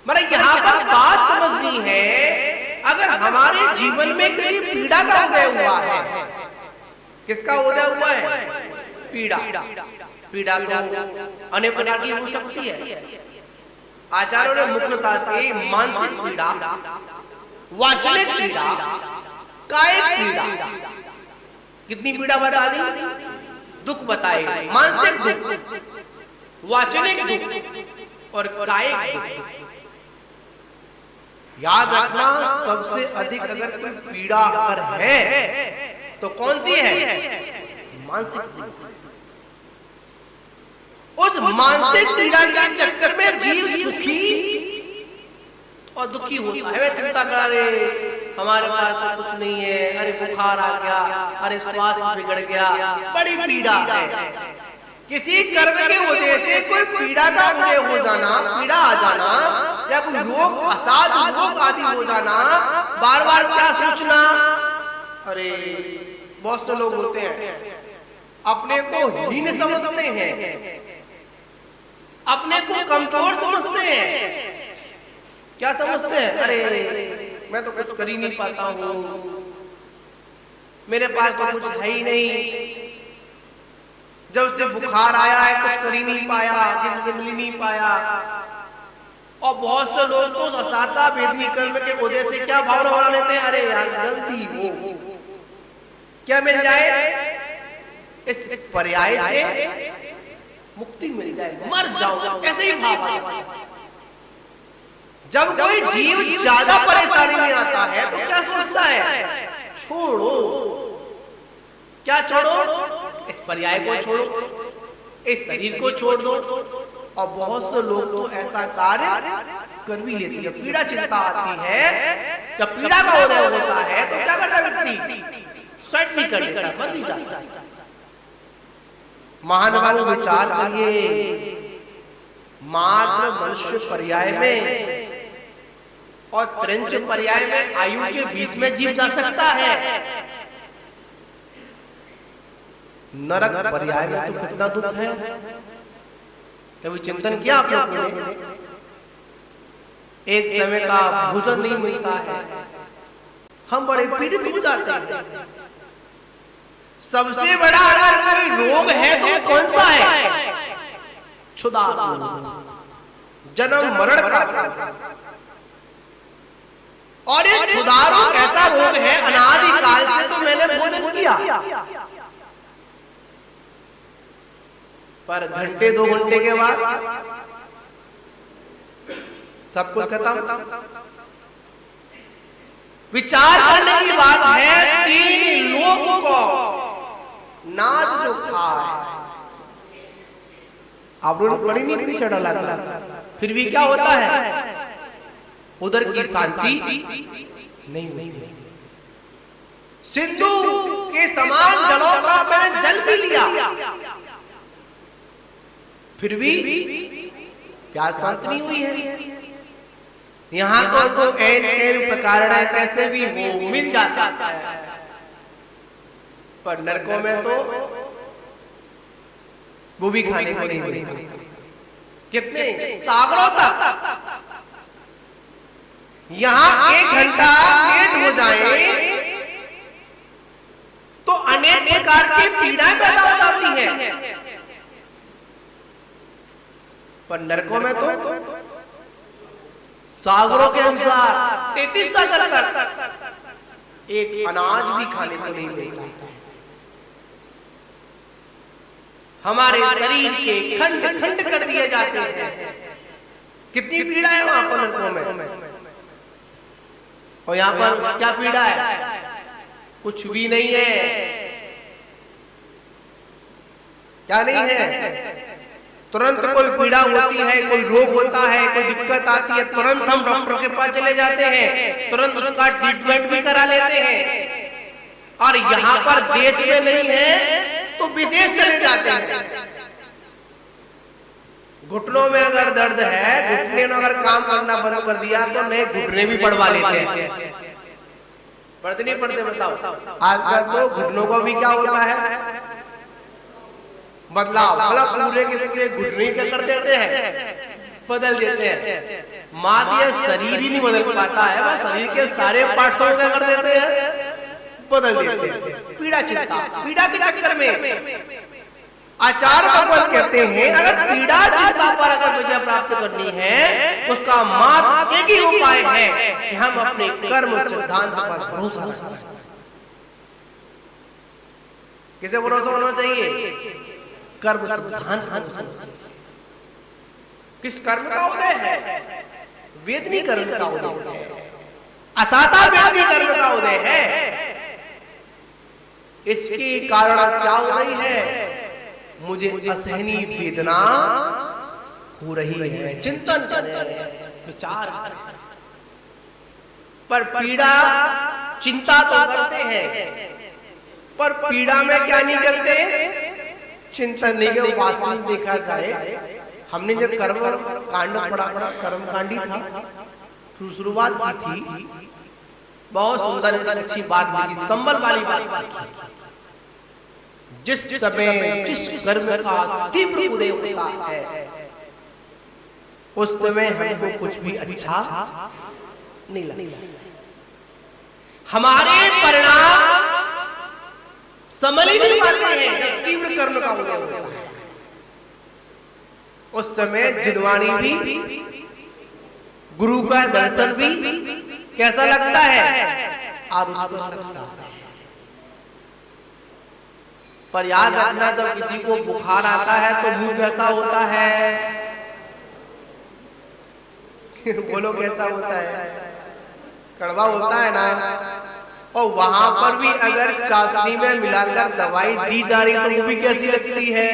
मतलब यहां पर बात समझनी है, अगर हमारे जीवन में किसी पीड़ा का उदय हुआ है, किसका उदय हुआ है? पीड़ा। पीड़ा तो अनेक प्रकार की हो सकती है। आचार्यों ने मुख्यतः से मानसिक पीड़ा, वाचनिक पीड़ा, कायिक पीड़ा, कितनी पीड़ा बता दी? दुख बताए, मानसिक दुख, वाचनिक दुख और कायिक दुख। याद रखना, सबसे अधिक अगर कोई पीड़ा अगर है तो कौन सी है? मानसिक। उस मानसिक पीड़ा के चक्कर में जीव सुखी और दुखी होता है। वे चिंता कर रहे, हमारे पास तो कुछ नहीं है, अरे बुखार आ गया, अरे स्वास्थ्य बिगड़ गया, बड़ी पीड़ा है। किसी कर्म के वजह से कोई पीड़ा का उदय हो जाना, पीड़ा आ जाना, या कोई रोग, असाध्य रोग आदि हो जाना, बार बार क्या सोचना? अरे बहुत से लोग होते हैं अपने को हीन समझते हैं, अपने को कमजोर समझते हैं। क्या समझते हैं? अरे मैं तो कुछ कर ही नहीं पाता हूं, मेरे पास तो कुछ है ही नहीं, जब से बुखार आया है कुछ कर ही नहीं पाया, किसी से मिल ही नहीं पाया। और बहुत से लोग तो असाता वेदनी कर्म के वजह से क्या भावना बना लेते हैं? अरे यार जल्दी हो, क्या मिल जाए? इस पर्याय से मुक्ति मिल जाए, मर जाओ, ऐसे ही भाव। जब कोई जीव ज्यादा परेशानी में आता है तो क्या सोचता है? छोड़ो। क्या छोड़ो? इस पर्याय को छोड़ो, इस शरीर को छोड़ दो। और बहुत से लोग तो ऐसा कार्य कर भी लेती है। पीड़ा चिंता आती है, जब पीड़ा का उदय होता है तो क्या करता है व्यक्ति? स्वेट भी कर देता है, मर भी जाता है। महानुभाव विचार करिए, मात्र मनुष्य पर्याय में और त्रिंच पर्याय में आयु के बीच में जीव जा सकता है। नरक पर्याय में तो कितना दुख है, कभी चिंतन किया आप लोगों ने? एक समय का भोजन नहीं मिलता है, हम बड़े पीड़ित हो जाते हैं। सबसे बड़ा अगर कोई रोग है तो कौन सा है? क्षुधा, जन्म मरण का। और ये क्षुधा रोग ऐसा रोग है, अनादिकाल से तो मैंने भोजन किया, पर घंटे 2 घंटे के बाद सब कुछ खत्म। विचार करने की बात है, 3 लोगों को नाद जो खाए, आप लोग बड़ी नींद भी चढ़ा लगा, फिर भी क्या होता है? उधर की शांति नहीं। सिंधु के समान जलों का मैंने जल पी लिया, फिर भी प्यास शांत नहीं हुई है। यहाँ तो एन प्रकार कैसे भी वो मिल जाता है, पर नरकों में तो वो भी खाने को नहीं मिलता। कितने सागरों तक। यहाँ 1 घंटा लेट हो जाए तो अनेक प्रकार की पीड़ाएं पैदा हो जाती हैं, पर नरकों में तो सागरों के अनुसार 33 सागर तक एक अनाज भी खाने को नहीं मिलता। हमारे शरीर के खंड खंड कर दिए जाते हैं। कितनी पीड़ा है वहां पर नरकों में, और यहाँ पर क्या पीड़ा है? कुछ भी नहीं है। क्या नहीं है? तुरंत कोई पीड़ा होती है, कोई रोग होता है, कोई दिक्कत आती है, तुरंत हम डॉक्टर के पास चले जाते हैं, तुरंत उसका ट्रीटमेंट भी करा लेते हैं। और यहाँ पर देश में नहीं है तो विदेश चले जाते हैं। घुटनों में अगर दर्द है, घुटने ने अगर काम करना बंद कर दिया तो नए घुटने भी पड़वा लेते हैं। पढ़ते नहीं पढ़ते बताओ? आजकल तो घुटनों को भी क्या होता है, बदलाव, मतलब पूरे के पूरे घुटने क्या कर देते हैं, बदल देते हैं। मात्र शरीर ही नहीं बदल पाता है, बस शरीर के सारे पार्ट को क्या कर देते हैं, बदल देते हैं। पीड़ा चिंता, पीड़ा के चक्कर में आचार्य भगवान कहते हैं अगर पीड़ा चिंता पर अगर विजय प्राप्त करनी है, उसका मात्र एक ही उपाय है कि हम अपने कर्म सिद्धांत पर भरोसा रखें। किसे भरोसा होना चाहिए? कर्म सिद्धांत। किस कर्म का उदय है? वेदनी कर्म का उदय है, असाता वेदनी कर्म का उदय है। इसके कारण क्या हो रही है? मुझे असहनीय वेदना हो रही है। चिंतन करें, विचार करें। पर पीड़ा चिंता तो करते हैं, पर पीड़ा में क्या नहीं करते? चिंतन नहीं के वास्तविक देखा जाए। हमने जब कर्म कांड पढ़ा, कर्म कांडी था, शुरुआत की थी, बहुत सुंदर अच्छी बात लगी, संबल वाली बात। जिस समय जिस कर्म का तीव्र उदय होता है, उस समय हमको कुछ भी अच्छा नहीं लगता। हमारे परिणाम संभल ही नहीं पाते हैं जब तीव्र कर्म का उदय होता है। उस समय जिनवाणी भी, गुरु का दर्शन भी कैसा लगता है? आरुचिकर लगता है। पर याद रखना, जब किसी को बुखार आता है तो मुंह कैसा होता है? बोलो कैसा होता है? कड़वा होता है ना। और वहां पर भी अगर चाशनी में मिलाकर दवाई दी जा रही तो वो भी कैसी लगती है?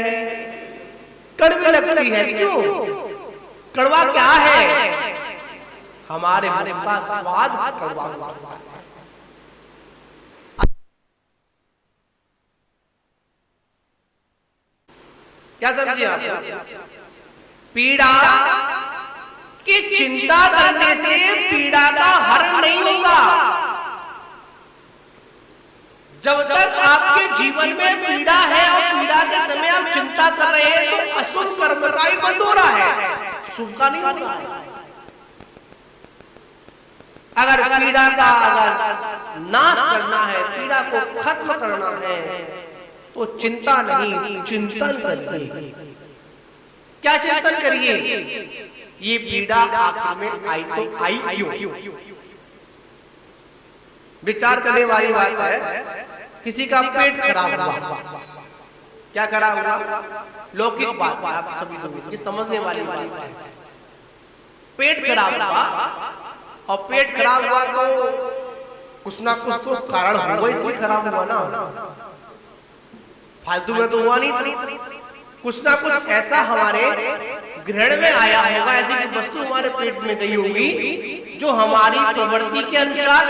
कड़वी लगती है। क्यों? कड़वा क्या है? हमारे मुंह का स्वाद कड़वा होता है। क्या समझिए आप? पीड़ा की चिंता करने से पीड़ा का हरण नहीं होगा। जब तक आपके जीवन में पीड़ा है और पीड़ा के समय आप चिंता कर रहे हैं तो अशुभ कर्म का ही बंद हो रहा है, शुभ का नहीं हो रहा है। अगर पीड़ा का अगर नाश करना है, पीड़ा को खत्म करना है, तो चिंता नहीं, चिंतन करिए। क्या चिंतन करिए? ये पीड़ा आखिर में आई तो आई क्यों? विचार करने वाली बात है। किसी का पेट खराब हुआ, क्या खराब हुआ? लौकिक बात, आप सभी समझिए, समझने वाली बात है। पेट खराब हुआ, और पेट खराब हुआ तो कुछ ना कुछ तो कारण होगा, इसलिए खराब हुआ ना। फालतू में तो हुआ नहीं, कुछ ना कुछ ऐसा हमारे ग्रहण में आया होगा, ऐसी कुछ वस्तु हमारे पेट में गई होगी जो हमारी प्रवृत्ति के अनुसार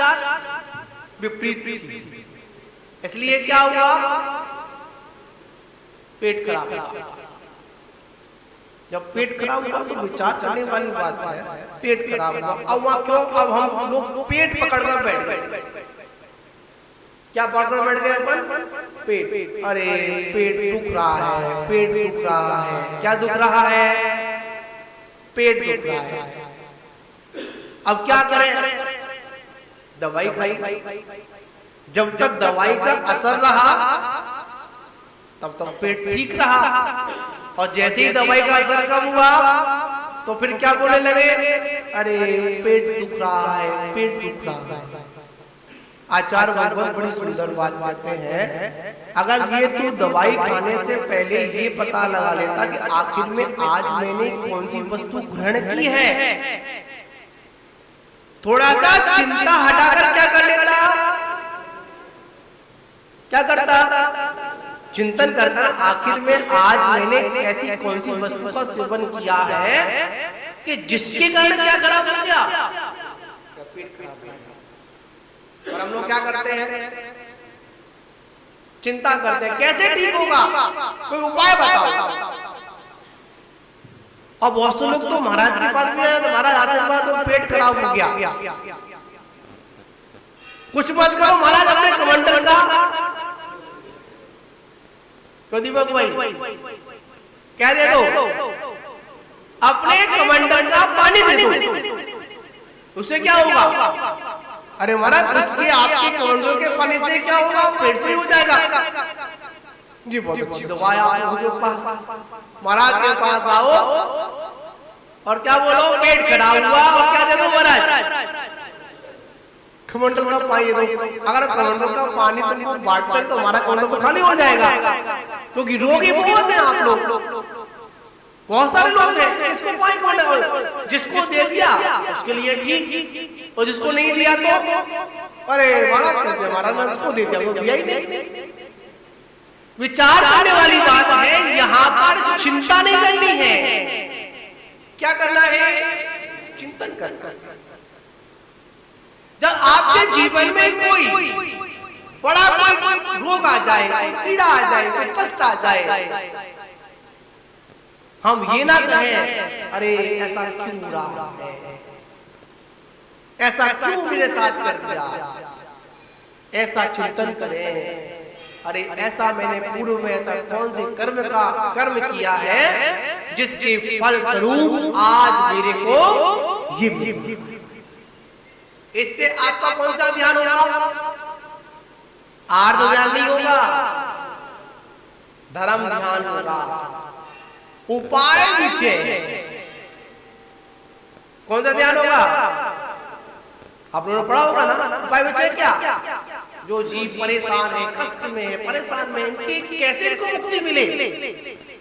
विपरीत थी। इसलिए क्या हुआ? पेट खराब। जब पेट खराब हुआ तो विचार करने वाली बात है, पेट खराब हुआ, अब वहां क्यों, अब हम लोग पेट पकड़कर बैठ गए। क्या पकड़ बैठ गए अपन? पेट। अरे पेट दुख रहा है, पेट दुख रहा है। क्या दुख रहा है? पेट दुख रहा है। अब क्या करें? दवाई खाई। जब तक दवाई का असर रहा तब तक पेट ठीक रहा, और जैसे ही दवाई का असर कम हुआ तो फिर क्या बोलने लगे? अरे पेट दुख रहा है, पेट दुख रहा है। आचार्य भगवान बड़ी सुंदर बात कहते हैं, अगर ये तू दवाई खाने से पहले ये पता लगा लेता कि आखिर में आज मैंने कौन सी वस्तु ग्रहण की है, थोड़ा सा चिंता हटाकर क्या कर लेता? क्या करता? चिंतन करता, आखिर में आज मैंने ऐसी कौन सी वस्तु का सेवन किया है कि जिसके कारण क्या खराब हो गया? और हम लोग क्या करते हैं? चिंता करते हैं कैसे ठीक होगा, कोई उपाय बताओ। और बहुत से लोग तो महाराज के पास में है, तो महाराज आशीर्वाद तो पेट खराब हो गया, कुछ मत करो महाराज, अपने कमंडल का प्रदीपक भाई क्या दे दो, अपने कमंडल का पानी दे दो, उससे क्या होगा? अरे महाराज उसके आपके कमंडल के पानी से क्या होगा? पेट से हो जाएगा। जी बहुत अच्छी दवा है, महाराज के पास आओ और क्या बोलो? पेट खराब हुआ, और क्या दे दो महाराज? कमंडल का पानी दो। अगर कमंडल का पानी तुमको बांटते तो हमारा कमंडल तो खाली हो जाएगा, क्योंकि रोगी बहुत हैं आप लोग, बहुत सारे लोग हैं। इसको पानी कौन है? जिसको दे दिया उसके लिए ठीक, और जिसको नहीं दिया तो अरे महाराज कैसे, हमारा ना उसको दे दिया, वो दिया ही नहीं। विचार करने वाली बात है, यहाँ पर चिंता नहीं करनी है। क्या करना है? चिंतन करना। जब आपके जीवन में कोई बड़ा कोई रोग आ जाए, पीड़ा आ जाए, कोई कष्ट आ जाए, हम ये ना कहें अरे ऐसा क्यों हो रहा है, ऐसा क्यों मेरे साथ कर दिया। ऐसा चिंतन करें, अरे ऐसा मैंने पूर्व में ऐसा कौन से कर्म किया है जिसके फल स्वरूप आज मेरे को ये। इससे आपका कौन सा ध्यान होगा? आर्थ ध्यान नहीं होगा, धर्म ध्यान होगा। उपाय नीचे कौन सा ध्यान होगा? आप लोगों ने पढ़ा होगा ना, उपाय बचे क्या? जो जीव परेशान है, कष्ट में है, परेशान में, इनकी कैसे इनको मुक्ति मिले,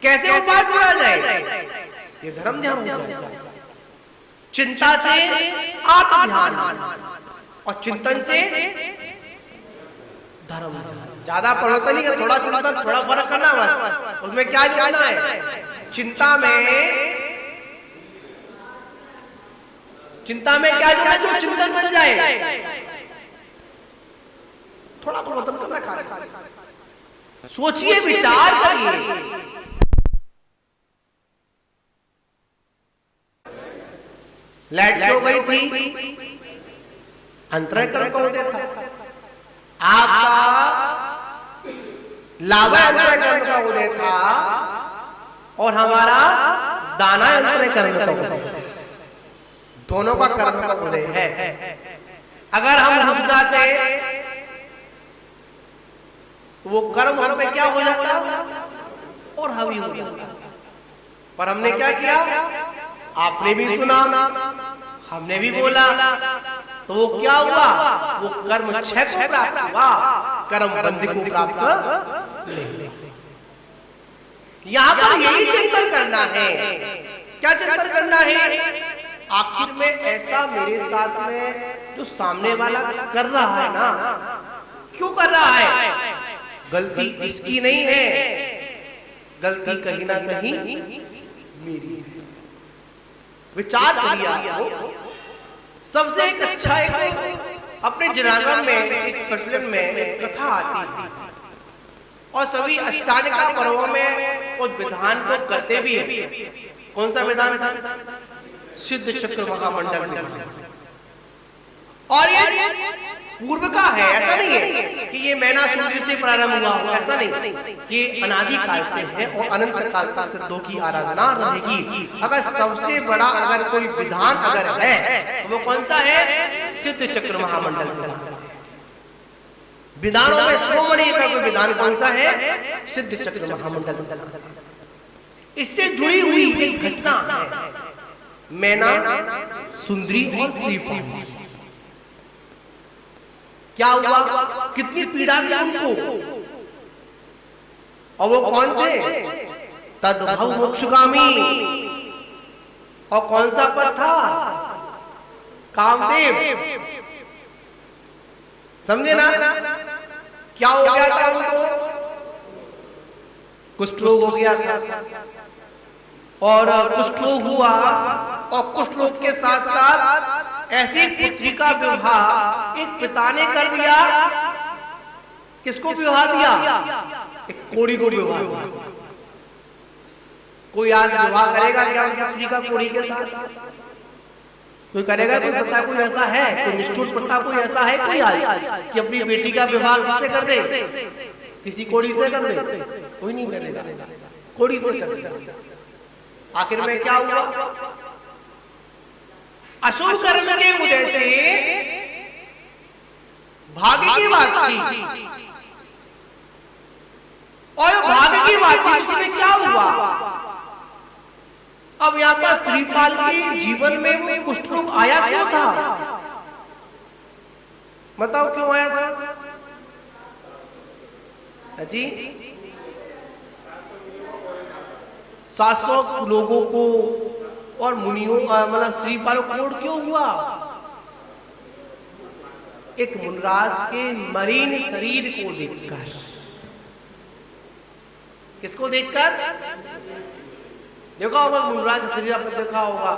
कैसे उपाय किया जाए, ये धर्म ध्यान हो जाए। चिंता से आत्म ध्यान, और चिंतन से धर्म। ज्यादा पढ़ो तो नहीं, थोड़ा चिंतन, थोड़ा फर्क करना बस। उसमें क्या जानना है? चिंता में क्या जोड़ा जो चिंतन बन जाए, थोड़ा बदल करना। सोचिए, विचार करिए। लाइट क्यों गई थी? अंतरकरण कौन देता? आपका लावा अंतरकरण का उदय था, और हमारा दाना अंतरकरण का उदय, दोनों का कर्म का उदय है। अगर हम जाते तो वो कर्म हम पे क्या हो जाता? और हावी हो जाता। पर हमने क्या किया? आपने भी सुना, हमने भी बोला, तो वो क्या हुआ? वो कर्म क्षय को प्राप्त हुआ, कर्म बंधी को प्राप्त नहीं। यहाँ पर यही चिंतन करना है। क्या चिंतन करना है? आखिर में ऐसा मेरे साथ में जो सामने वाला कर रहा है ना, क्यों कर रहा है? गलती इसकी नहीं है, गलती कहीं ना कहीं मेरी। विचार करिए। सबसे एक अच्छा एक अपने जनागम में एक प्रचलन में एक कथा आती है, और सभी अष्टांगिका पर्वों में उस विधान को करते भी हैं, कौन सा विधान था? सिद्ध चक्र महामंडल विधान। और ये पूर्व का है, ऐसा नहीं है कि ये मैना सुंदरी से प्रारंभ हुआ हो, ऐसा नहीं, ये अनादि काल से है और अनंत काल तक सिद्धों की आराधना रहेगी। अगर सबसे बड़ा अगर कोई विधान अगर है तो वो कौन सा है? सिद्ध चक्र महामंडल विधान। विधानों में श्रोमणी का कोई विधान कौन सा है? सिद्ध चक्र महामंडल विधान। इससे जुड़ी हुई एक घटना है मैना सुंदरी और श्रीपाल। क्या हुआ? कितनी पीड़ा थी उनको, और वो कौन थे? तद्भव मोक्षगामी। और कौन सा पद था? कामदेव। समझे ना? क्या हो गया था उनको? कुष्ठ रोग हो गया था, और कुष्ठ रोग हुआ, और कुष्ठ रोग के साथ साथ ऐसी पुत्री का विवाह एक पिता ने कर दिया। किसको विवाह दिया? एक कोढ़ी को विवाह दिया। कोई आज विवाह करेगा क्या पुत्री का कोढ़ी के साथ? कोई करेगा? कोई पता कोई ऐसा है? कोई निष्ठुर पता कोई ऐसा है कोई आज कि अपनी बेटी का विवाह किससे कर दे? किसी कोढ़ी से कर दे? कोई नहीं करेगा, कोढ़ी से कर दे। आखिर में क्या हुआ? अशुभ कर्म के उदय से भाग्य की बात थी, और भाग्य की बात थी, उसमें क्या हुआ? अब यहां पर श्रीपाल के जीवन में वो कुष्ठ रोग आया क्यों था? बताओ क्यों आया था जी? 700 लोगों को और मुनियों मतलब श्रीपाल को कोढ़ क्यों हुआ? एक मुनराज के मरीन शरीर को देखकर। किसको देखकर? देखा होगा मुनराज का शरीर, आपने देखा होगा।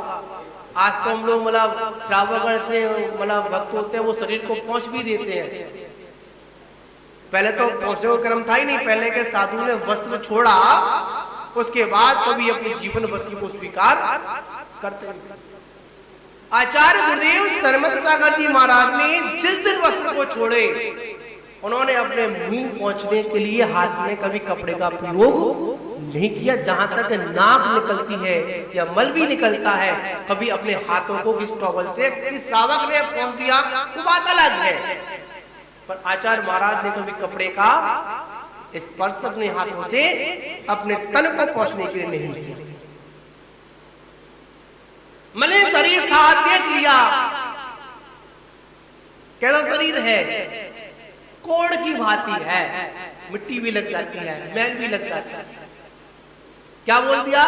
आज तो हम लोग मतलब श्रावक इतने मतलब भक्त होते हैं, वो शरीर को पोंछ भी देते हैं। पहले तो पोंछने का क्रम था ही नहीं, पहले के साधु ने वस्त्र छोड़ा, उसके बाद कभी अपने जीवन वस्तु को स्वीकार करते हैं। आचार्य गुरुदेव सरमत सागर जी महाराज ने जिस दिन वस्त्र को छोड़े, उन्होंने अपने मुंह पहुंचने के लिए हाथ में कभी कपड़े का प्रयोग नहीं किया। जहां तक नाक निकलती है या मल भी निकलता है, कभी अपने हाथों को किस टॉवल से किस श्रावक ने पहुंच दिया तो बात अलग है, पर आचार्य महाराज ने कभी कपड़े का स्पर्श अपने हाथों से अपने तन को पहुंचने के लिए नहीं किया। मलिन शरीर था, देख लिया कैसा शरीर है, कोढ़ की भांति है, मिट्टी भी लग जाती है, मैल भी लग जाता है। क्या बोल दिया?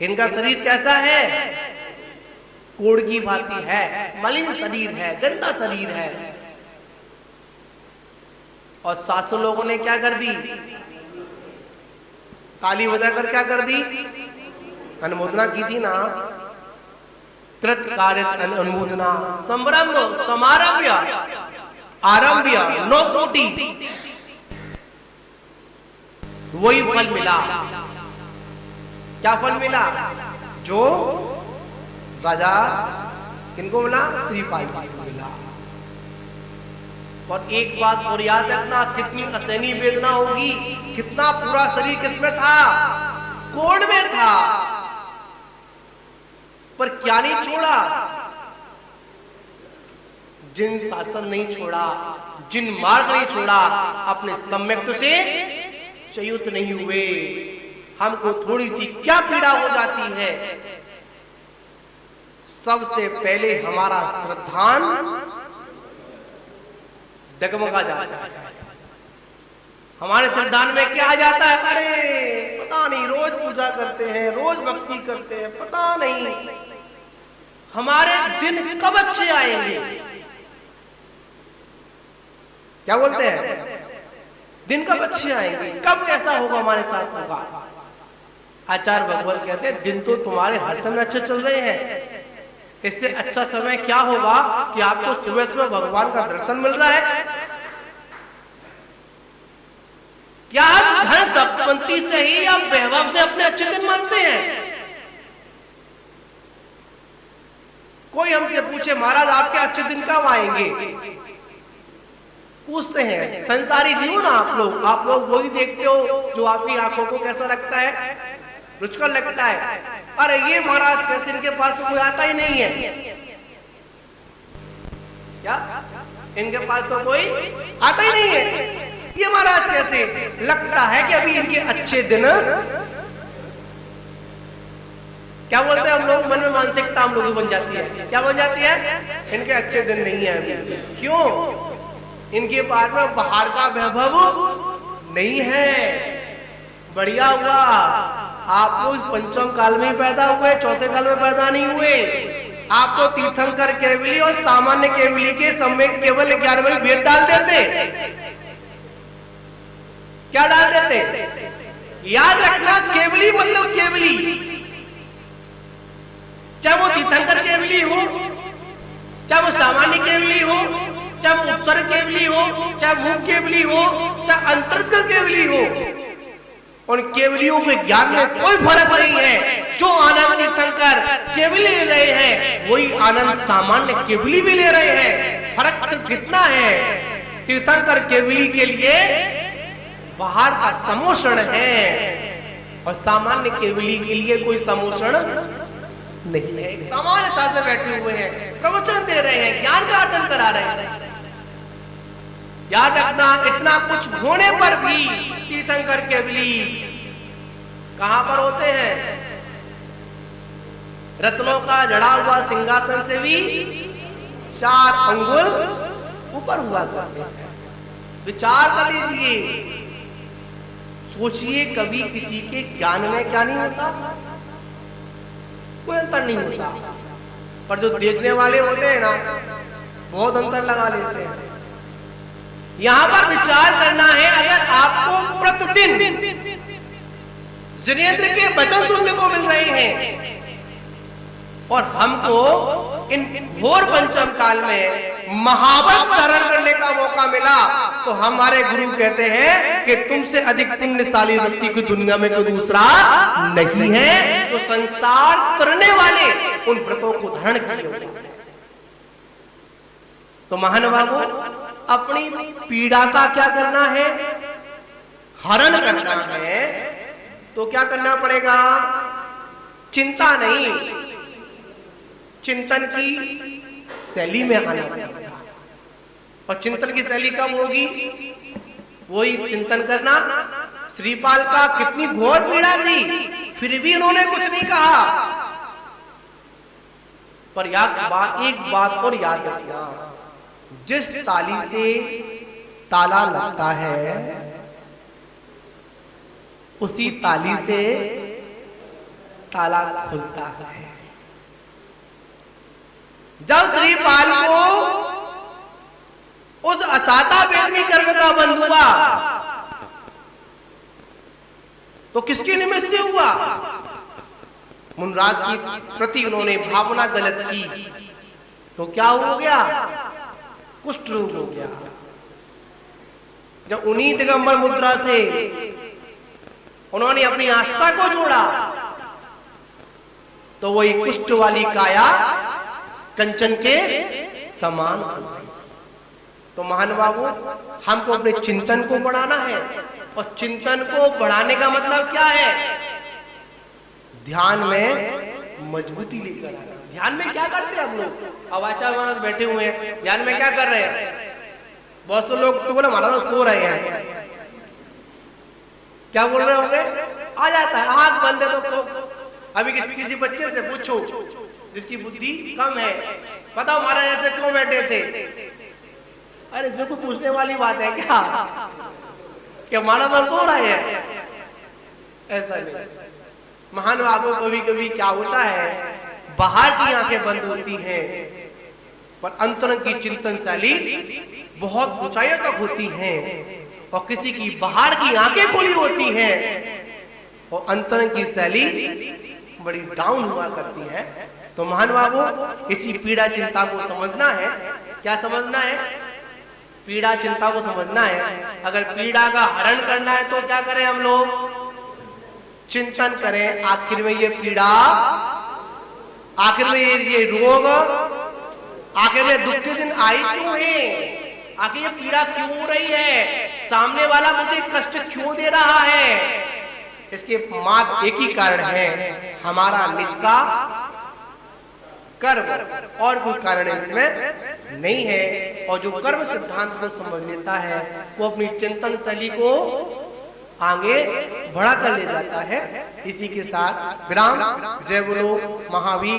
इनका शरीर कैसा है? कोढ़ की भांति है, मलिन शरीर है, गंदा शरीर है। और 700 लोगों ने क्या कर दी? ताली बजाकर क्या कर दी? अनुमोदना की थी ना। कृत कार्य अनुमोदना संभ्रम समारंभ आरंभ्य 9 कोटि, वही फल मिला। क्या फल मिला? जो राजा किनको मिला? श्रीपाल जी को मिला। और एक बात और याद रखना, कितनी असहनीय वेदना होगी, कितना पूरा शरीर किसमें था? कोढ़ में था, पर क्या नहीं छोड़ा? जिन शासन नहीं छोड़ा, जिन मार्ग नहीं छोड़ा, अपने सम्यक्त से च्युत नहीं हुए। हमको थोड़ी सी क्या पीड़ा हो जाती है, सबसे पहले हमारा श्रद्धान डगमगा जाता है। हमारे श्रद्धान में क्या आ जाता है? अरे पता नहीं, रोज पूजा करते हैं, रोज भक्ति करते हैं, पता नहीं हमारे दिन कब अच्छे आएंगे। क्या बोलते हैं? दिन कब अच्छे आएंगे, कब ऐसा होगा हमारे साथ होगा। आचार्य भगवान कहते हैं दिन तो तुम्हारे हर समय अच्छे चल रहे हैं, इससे अच्छा समय क्या होगा कि आपको सुबह सुबह भगवान का दर्शन मिल रहा है। क्या हम धन संपत्ति से ही या वैभव से अपने अच्छे दिन मानते हैं? कोई हमसे पूछे महाराज आपके अच्छे दिन कब आएंगे, पूछते हैं। संसारी जीव ना आप लोग वही देखते हो जो आपकी आंखों को कैसा लगता है, रुचकर लगता है। अरे ये महाराज कैसे, इनके पास तो कोई आता ही नहीं है, क्या इनके पास तो कोई आता ही नहीं है, ये महाराज कैसे, लगता है कि अभी इनके अच्छे दिन, क्या बोलते हैं हम लोग, मन में मानसिकता हम लोग बन जाती है, क्या बन जाती है, इनके अच्छे दिन नहीं है अभी। क्यों, इनके पास में बाहर का वैभव नहीं है। बढ़िया हुआ आप लोग पंचम काल में ही पैदा हुए, चौथे काल में पैदा नहीं हुए। आप तो तीर्थंकर केवली और सामान्य केवली के समय केवल 11वें भेद डाल देते, क्या डाल देते, याद रखना केवली मतलब केवली, चाहे वो तीर्थंकर केवली हो, चाहे वो सामान्य केवली हो, चाहे वो उपसर्ग केवली हो, चाहे मुख केवली हो, चाहे अंतर्गत केवली हो, उन केवलियों के ज्ञान में कोई फर्क नहीं है। जो आनंद तीर्थंकर केवली ले रहे हैं वही आनंद सामान्य केवली भी ले रहे हैं। फर्क सिर्फ कितना है, तीर्थंकर केवली के लिए बाहर का समोषण है और सामान्य केवली के लिए कोई समोषण नहीं है। सामान्य सा से बैठे हुए हैं, प्रवचन दे रहे हैं, ज्ञान का अर्जन करा रहे हैं। याद रखना, इतना कुछ होने पर भी तीर्थंकर केवली कहां पर होते हैं, रत्नों का जड़ा हुआ सिंहासन से भी 4 अंगुल ऊपर हुआ करते हैं। विचार कर लीजिए, सोचिए, कभी किसी के ज्ञान में क्या नहीं होता, कोई अंतर नहीं होता, पर जो देखने वाले होते हैं ना बहुत अंतर लगा लेते हैं। यहां पर विचार करना है, अगर आपको प्रतिदिन जिनेंद्र के वचन सुनने को मिल रहे हैं और हमको इन घोर पंचम काल में महाभारत धारण करने का मौका मिला, तो हमारे गुरु कहते हैं कि तुमसे अधिक पुण्यशाली व्यक्ति की दुनिया में कोई दूसरा नहीं है। तो संसार तरने वाले उन व्रतों को धारण किए। तो महानुभावों, अपनी पीड़ा का क्या करना है, हरण करना है। तो क्या करना पड़ेगा, चिंता नहीं, चिंतन की शैली में आना पड़ेगा। और चिंतन की शैली कब होगी, वही चिंतन करना। श्रीपाल का कितनी घोर पीड़ा थी, फिर भी उन्होंने कुछ नहीं कहा। पर एक बात और याद रखना, जिस ताली से ताला लगता है उसी ताली से ताला खुलता है। जब श्रीपाल को उस असाता वेदनी कर्म का बंध हुआ तो किसके निमित्त से हुआ, मुनराज की प्रति उन्होंने भावना गलत की तो क्या हो गया, कुष्ठ रोग हो गया। जब उन्हीं दिगंबर मुद्रा से उन्होंने अपनी आस्था को जोड़ा तो वही कुष्ठ वाली काया कंचन के समान हो गई। तो महानुभावों, हमको अपने चिंतन को बढ़ाना है, और चिंतन को बढ़ाने का मतलब क्या है, ध्यान में मजबूती लेकर आना। ध्यान में क्या करते हैं हम लोग, अब आचार्य महाराज बैठे हुए हैं, ध्यान में क्या कर रहे हैं, बहुत से लोग तो बोले महाराज सो रहे हैं, क्या बोल रहे होंगे, आ जाता है आंख बंद है तो अभी किसी बच्चे से पूछो जिसकी बुद्धि कम है, बताओ महाराज ऐसे क्यों बैठे थे, अरे इसमें कोई पूछने वाली बात है क्या, क्या महाराज सो रहे हैं, ऐसा नहीं। महानुभावों, कभी कभी क्या होता है, बाहर की आंखें बंद होती हैं पर अंतरंग की चिंतन शैली बहुत ऊंचाइयों तक होती है, और किसी की बाहर की आंखें खुली होती हैं और अंतरंग की शैली बड़ी डाउन हुआ करती है। तो महानुभावों, इसी पीड़ा चिंता को समझना है। क्या समझना है, पीड़ा चिंता को समझना है। अगर पीड़ा का हरण करना है तो क्या करें हम लोग, चिंतन करें, आखिर में ये पीड़ा आखिर में ये रोग, आखिर में दुख के दिन आई क्यों है? आखिर ये पीड़ा क्यों हो रही है? सामने वाला मुझे कष्ट क्यों दे रहा है? इसके मात्र एक ही कारण है, हमारा निज का कर्म, और कोई कारण इसमें नहीं है। और जो कर्म सिद्धांत को समझ लेता है वो अपनी चिंतन शैली को आगे बढ़ा कर ले जाता है। इसी के साथ विराम। जय बोलो महावीर।